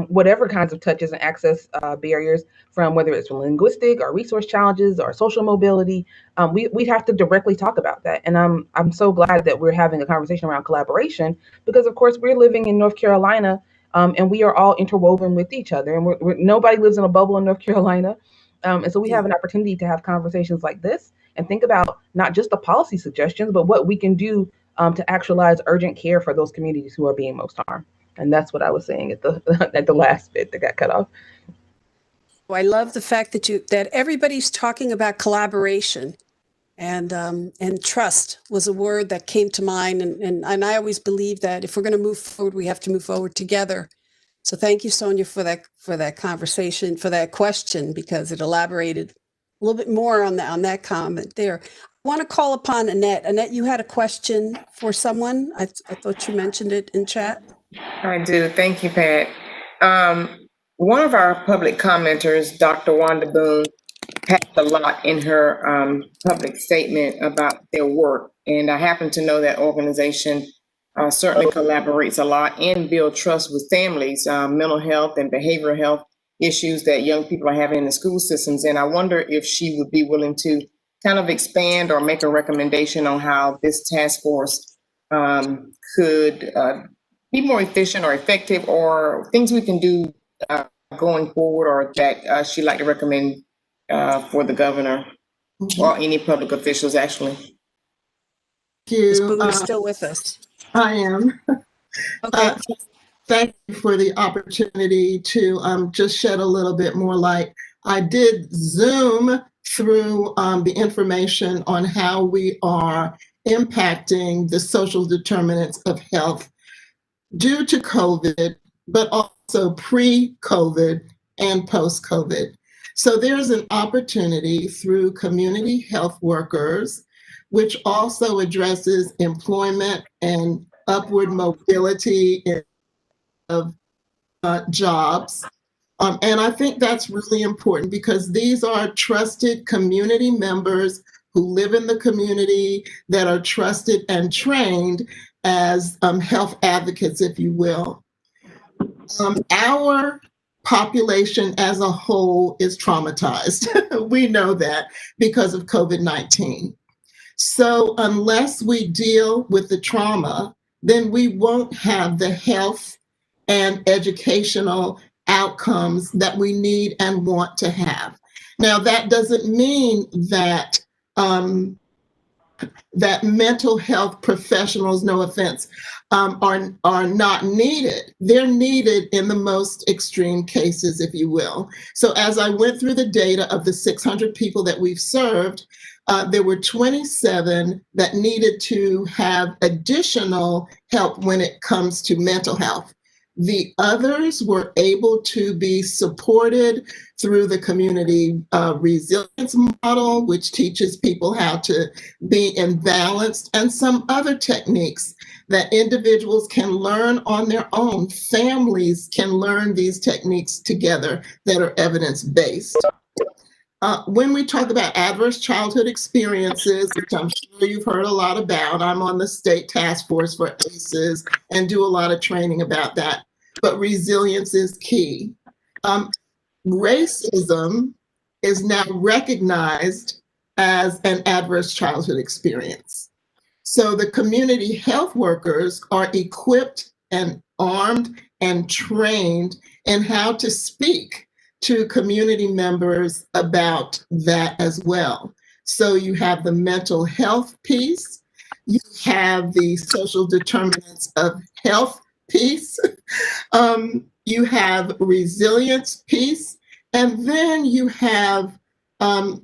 whatever kinds of touches and access barriers, from whether it's from linguistic or resource challenges or social mobility. We have to directly talk about that, and I'm so glad that we're having a conversation around collaboration, because of course we're living in North Carolina, and we are all interwoven with each other, and nobody lives in a bubble in North Carolina. And so we have an opportunity to have conversations like this and think about not just the policy suggestions, but what we can do to actualize urgent care for those communities who are being most harmed. And that's what I was saying at the at the last bit that got cut off. I love the fact that everybody's talking about collaboration, and trust was a word that came to mind. And I always believe that if we're going to move forward, we have to move forward together. So thank you, Sonia, for that conversation, for that question, because it elaborated a little bit more on that comment there. I want to call upon Annette. Annette, you had a question for someone. I thought you mentioned it in chat. I do. Thank you, Pat. One of our public commenters, Dr. Wanda Boone, had a lot in her public statement about their work. And I happen to know that organization certainly collaborates a lot and build trust with families, mental health and behavioral health issues that young people are having in the school systems. And I wonder if she would be willing to kind of expand or make a recommendation on how this task force could be more efficient or effective, or things we can do going forward, or that she'd like to recommend for the governor or any public officials, actually. Thank you. Ms. Boone is still with us. I am. Okay. Thank you for the opportunity to just shed a little bit more light. I did Zoom through the information on how we are impacting the social determinants of health due to COVID, but also pre-COVID and post-COVID. So there's an opportunity through community health workers, which also addresses employment and upward mobility of jobs. And I think that's really important, because these are trusted community members who live in the community that are trusted and trained as health advocates, if you will. Our population as a whole is traumatized. We know that because of COVID-19. So unless we deal with the trauma, then we won't have the health and educational outcomes that we need and want to have. Now, that doesn't mean that that mental health professionals, no offense, are not needed. They're needed in the most extreme cases, if you will. So as I went through the data of the 600 people that we've served, there were 27 that needed to have additional help when it comes to mental health. The others were able to be supported through the community resilience model, which teaches people how to be in balance, and some other techniques that individuals can learn on their own. Families can learn these techniques together that are evidence-based. When we talk about adverse childhood experiences, which I'm sure you've heard a lot about, I'm on the state task force for ACEs and do a lot of training about that, but resilience is key. Racism is now recognized as an adverse childhood experience. So the community health workers are equipped and armed and trained in how to speak to community members about that as well. So you have the mental health piece, you have the social determinants of health piece, you have resilience piece, and then you have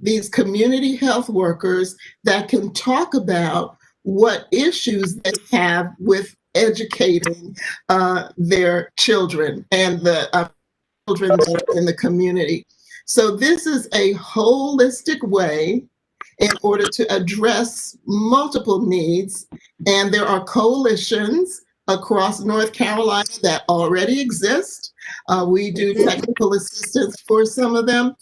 these community health workers that can talk about what issues they have with educating their children and the children that are in the community. So this is a holistic way in order to address multiple needs. And there are coalitions across North Carolina that already exist. We do technical assistance for some of them.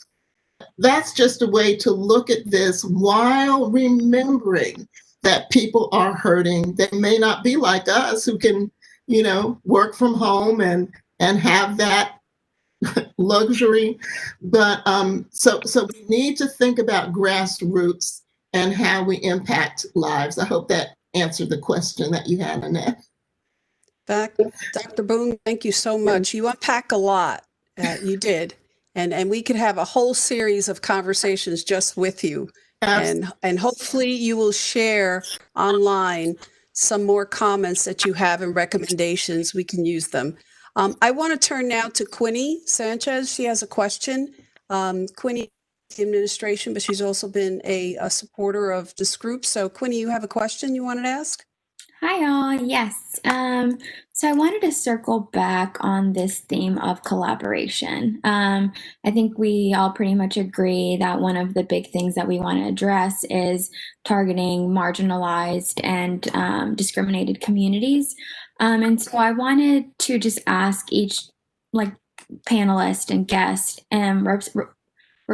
That's just a way to look at this while remembering that people are hurting. They may not be like us who can, work from home and have that luxury. But so we need to think about grassroots and how we impact lives. I hope that answered the question that you had, Annette. Dr. Boone, thank you so much. You unpack a lot. You did. And we could have a whole series of conversations just with you. And hopefully you will share online some more comments that you have and recommendations. We can use them. I want to turn now to Quinny Sanchez. She has a question. Quinny, the administration, but she's also been a supporter of this group. So Quinny, you have a question you wanted to ask? Hi, all. Yes. So I wanted to circle back on this theme of collaboration. I think we all pretty much agree that one of the big things that we want to address is targeting marginalized and discriminated communities. And so I wanted to just ask each panelist and guest,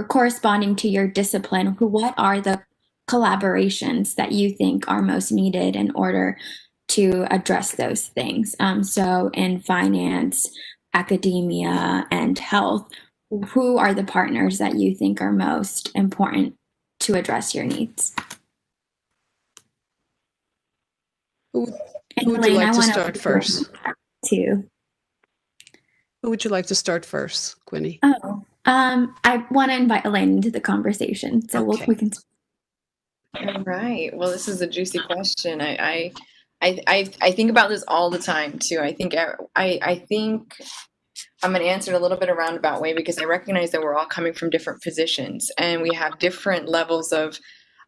corresponding to your discipline, what are the collaborations that you think are most needed in order to address those things? So in finance, academia, and health, who are the partners that you think are most important to address your needs? Who would you like to start first? Who would you like to start first, Quinny? I want to invite Elaine into the conversation, so we can. All right. Well, this is a juicy question. I think about this all the time too. I think I'm going to answer it a little bit a roundabout way because I recognize that we're all coming from different positions and we have different levels of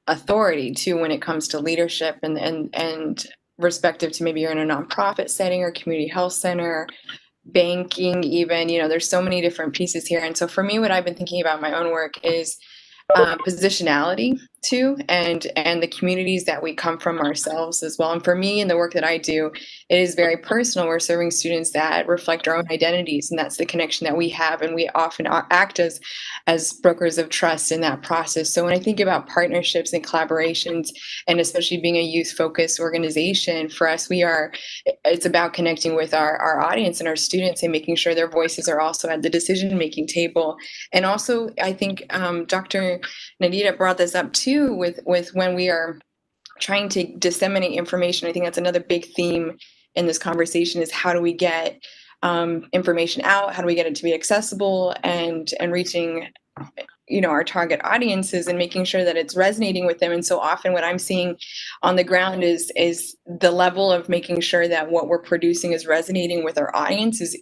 authority too when it comes to leadership and respective to maybe you're in a nonprofit setting or community health center, banking even, there's so many different pieces here. And so for me, what I've been thinking about in my own work is positionality too, and the communities that we come from ourselves as well. And for me, in the work that I do, it is very personal. We're serving students that reflect our own identities, and that's the connection that we have. And we often act as brokers of trust in that process. So when I think about partnerships and collaborations, and especially being a youth-focused organization, for us, it's about connecting with our audience and our students and making sure their voices are also at the decision-making table. And also, I think Dr. Nadita brought this up too with when we are trying to disseminate information. I think that's another big theme in this conversation is how do we get information out? How do we get it to be accessible and reaching, our target audiences and making sure that it's resonating with them. And so often what I'm seeing on the ground is the level of making sure that what we're producing is resonating with our audience is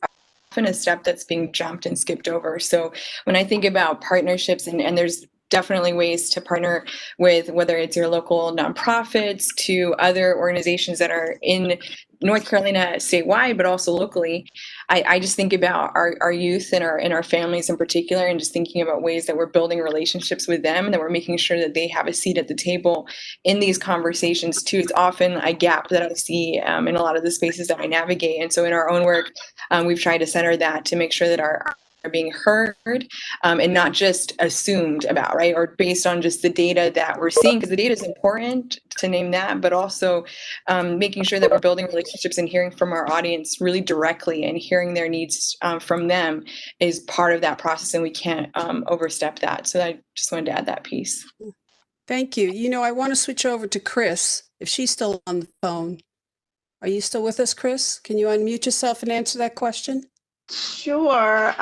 often a step that's being jumped and skipped over. So when I think about partnerships, and there's definitely ways to partner with, whether it's your local nonprofits to other organizations that are in North Carolina statewide, but also locally. I just think about our youth and our families in particular, and just thinking about ways that we're building relationships with them and that we're making sure that they have a seat at the table in these conversations too. It's often a gap that I see in a lot of the spaces that I navigate. And so in our own work, we've tried to center that to make sure that our are being heard and not just assumed about, right? Or based on just the data that we're seeing, because the data is important to name that, but also making sure that we're building relationships and hearing from our audience really directly and hearing their needs from them is part of that process, and we can't overstep that. So I just wanted to add that piece. Thank you. I want to switch over to Chris, if she's still on the phone. Are you still with us, Chris? Can you unmute yourself and answer that question? Sure.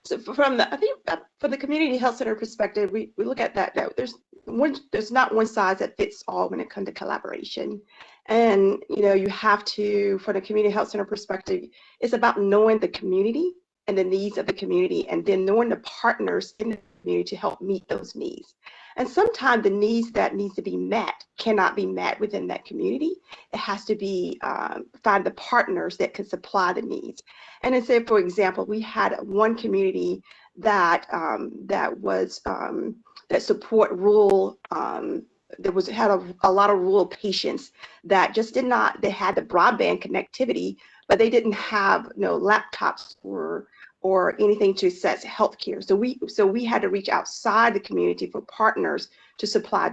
So from the community health center perspective, we look at that there's not one size that fits all when it comes to collaboration. And you have to, from the community health center perspective, it's about knowing the community and the needs of the community, and then knowing the partners in the community to help meet those needs. And sometimes the needs that needs to be met cannot be met within that community. It has to be find the partners that can supply the needs. And then say, for example, we had one community that support rural. Had a lot of rural patients that just did not. They had the broadband connectivity, but they didn't have laptops or anything to access healthcare. So we had to reach outside the community for partners to supply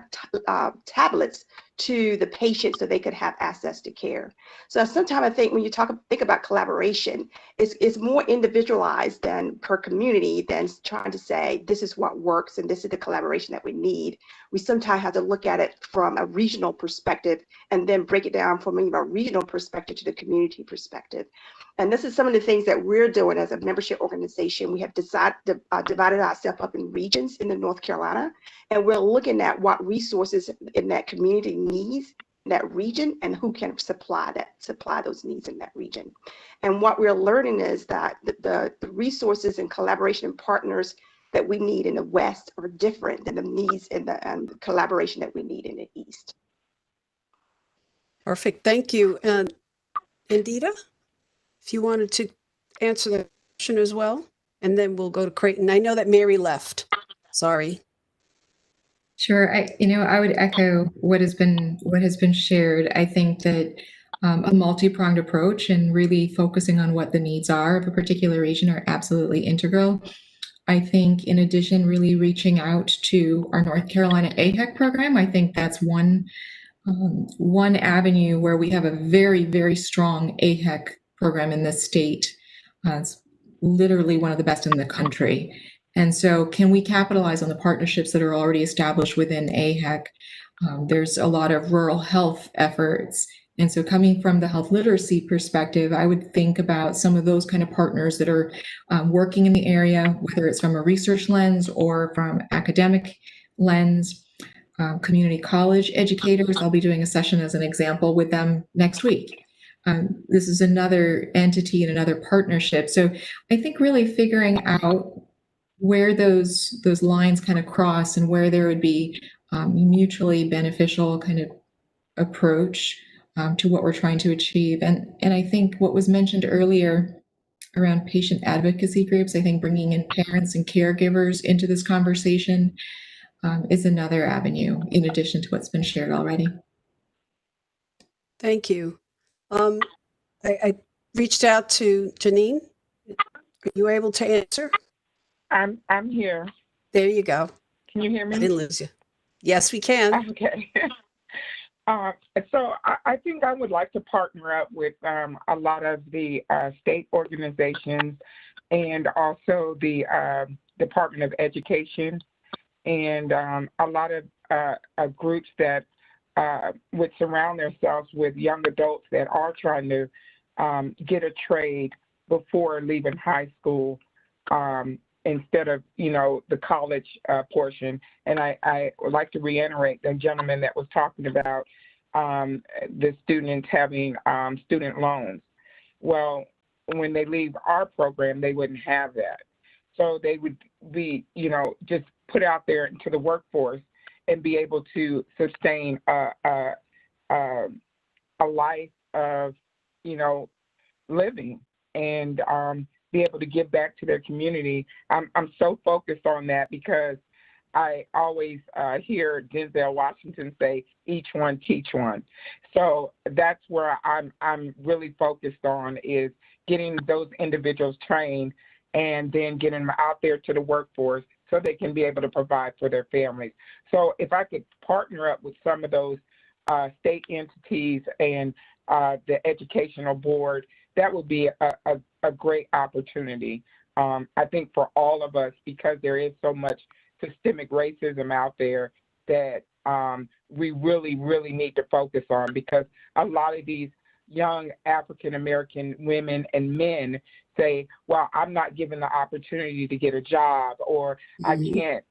tablets to the patients so they could have access to care. So sometimes I think when you think about collaboration, it's more individualized than per community than trying to say this is what works and this is the collaboration that we need. We sometimes have to look at it from a regional perspective and then break it down from even a regional perspective to the community perspective. And this is some of the things that we're doing as a membership organization. We have divided ourselves up in regions in the North Carolina, and we're looking at what resources in that community needs in that region and who can supply those needs in that region. And what we're learning is that the resources and collaboration and partners that we need in the West are different than the needs and the collaboration that we need in the East. Perfect. Thank you. And Indita, if you wanted to answer the question as well, and then we'll go to Creighton. I know that Mary left. Sorry. Sure. I would echo what has been shared. I think that a multi-pronged approach and really focusing on what the needs are of a particular region are absolutely integral. I think in addition, really reaching out to our North Carolina AHEC program, I think that's one avenue where we have a very, very strong AHEC program in this state. It's literally one of the best in the country. And so can we capitalize on the partnerships that are already established within AHEC? There's a lot of rural health efforts. And so coming from the health literacy perspective, I would think about some of those kind of partners that are working in the area, whether it's from a research lens or from academic lens. Community college educators, I'll be doing a session as an example with them next week. This is another entity and another partnership. So I think really figuring out where those lines kind of cross and where there would be mutually beneficial kind of approach to what we're trying to achieve. And I think what was mentioned earlier around patient advocacy groups, I think bringing in parents and caregivers into this conversation is another avenue in addition to what's been shared already. Thank you. I reached out to Janine. Are you able to answer? I'm here. There you go. Can you hear me? I didn't lose you. Yes, we can. Okay. So I think I would like to partner up with a lot of the state organizations and also the Department of Education and a lot of groups that would surround themselves with young adults that are trying to get a trade before leaving high school, instead of, the college portion. And I would like to reiterate the gentleman that was talking about the students having student loans. Well, when they leave our program, they wouldn't have that. So they would be, just put out there into the workforce and be able to sustain a life of, living and be able to give back to their community. I'm so focused on that because I always hear Denzel Washington say, "Each one teach one." So that's where I'm really focused on, is getting those individuals trained and then getting them out there to the workforce so they can be able to provide for their families. So if I could partner up with some of those state entities and the educational board, that would be a great opportunity, I think, for all of us, because there is so much systemic racism out there that we really, really need to focus on, because a lot of these young African-American women and men say, well, I'm not given the opportunity to get a job, or I can't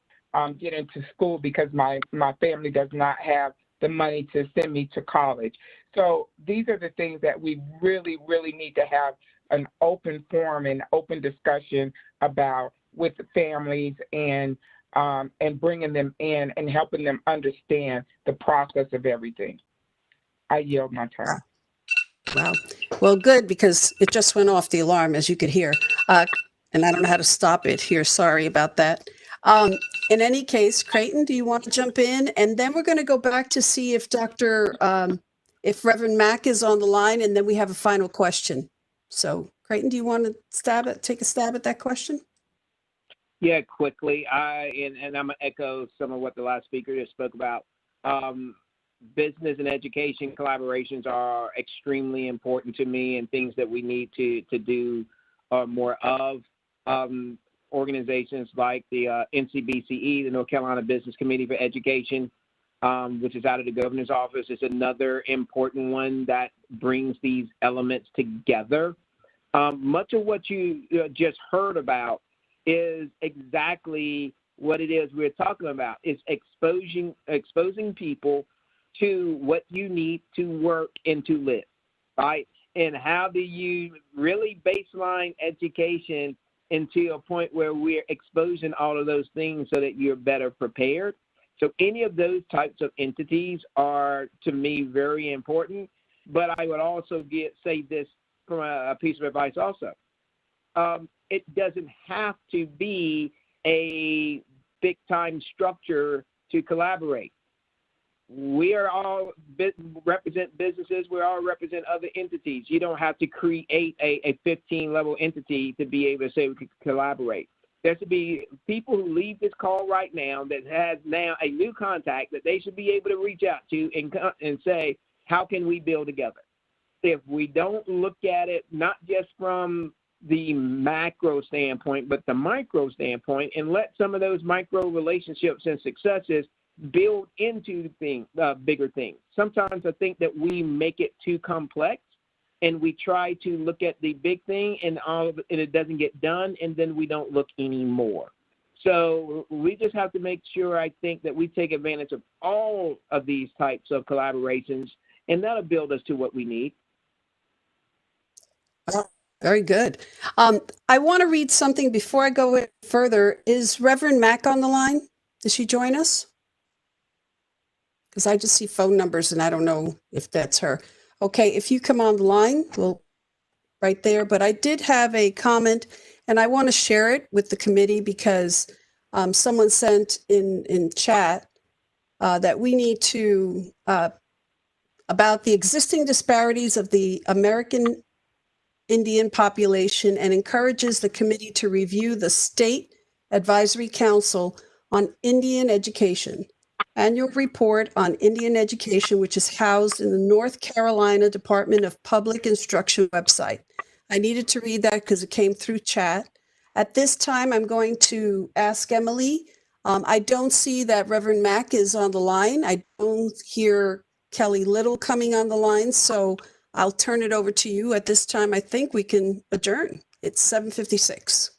get into school because my family does not have the money to send me to college. So these are the things that we really, really need to have an open forum and open discussion about with the families, and bringing them in and helping them understand the process of everything. I yield my time. Wow. Well, good, because it just went off the alarm, as you could hear. And I don't know how to stop it here. Sorry about that. In any case, Creighton, do you want to jump in? And then we're going to go back to see if if Reverend Mack is on the line, and then we have a final question. So Creighton, do you want to take a stab at that question? Yeah, quickly. And I'm going to echo some of what the last speaker just spoke about. Business and education collaborations are extremely important to me, and things that we need to do more of. Organizations like the NCBCE, the North Carolina Business Committee for Education, which is out of the governor's office, is another important one that brings these elements together. Much of what you just heard about is exactly what it is we're talking about. Is exposing people to what you need to work and to live, right? And how do you really baseline education into a point where we're exposing all of those things so that you're better prepared? So any of those types of entities are, to me, very important. But I would also say this from a piece of advice also. It doesn't have to be a big-time structure to collaborate. We are all represent businesses. We all represent other entities. You don't have to create a 15-level entity to be able to say we can collaborate. There should be people who leave this call right now that has now a new contact that they should be able to reach out to and say, how can we build together? If we don't look at it not just from the macro standpoint, but the micro standpoint, and let some of those micro relationships and successes build into bigger things. Sometimes I think that we make it too complex, and we try to look at the big thing, and it doesn't get done, and then we don't look anymore. So we just have to make sure, I think, that we take advantage of all of these types of collaborations, and that'll build us to what we need. Very good. I want to read something before I go further. Is Reverend Mack on the line? Does she join us? Because I just see phone numbers and I don't know if that's her. Okay, if you come on the line, well, right there. But I did have a comment, and I want to share it with the committee, because someone sent in chat that we need to, about the existing disparities of the American Indian population, and encourages the committee to review the State Advisory Council on Indian Education annual report on Indian education, which is housed in the North Carolina Department of Public Instruction website. I needed to read that because it came through chat. At this time, I'm going to ask Emily. I don't see that Reverend Mack is on the line. I don't hear Kelly Little coming on the line. So I'll turn it over to you at this time. I think we can adjourn. It's 7:56.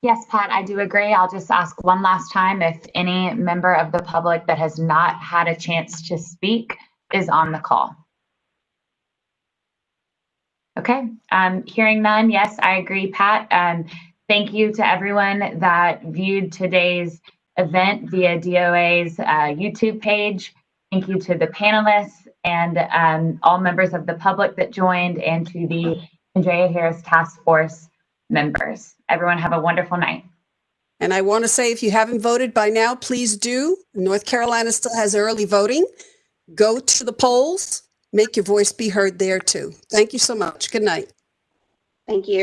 Yes, Pat, I do agree. I'll just ask one last time if any member of the public that has not had a chance to speak is on the call. Okay, hearing none, yes, I agree, Pat. Thank you to everyone that viewed today's event via DOA's YouTube page. Thank you to the panelists and all members of the public that joined, and to the Andrea Harris Task Force members. Everyone have a wonderful night. And I want to say, if you haven't voted by now, please do. North Carolina still has early voting. Go to the polls, make your voice be heard there too. Thank you so much. Good night. Thank you.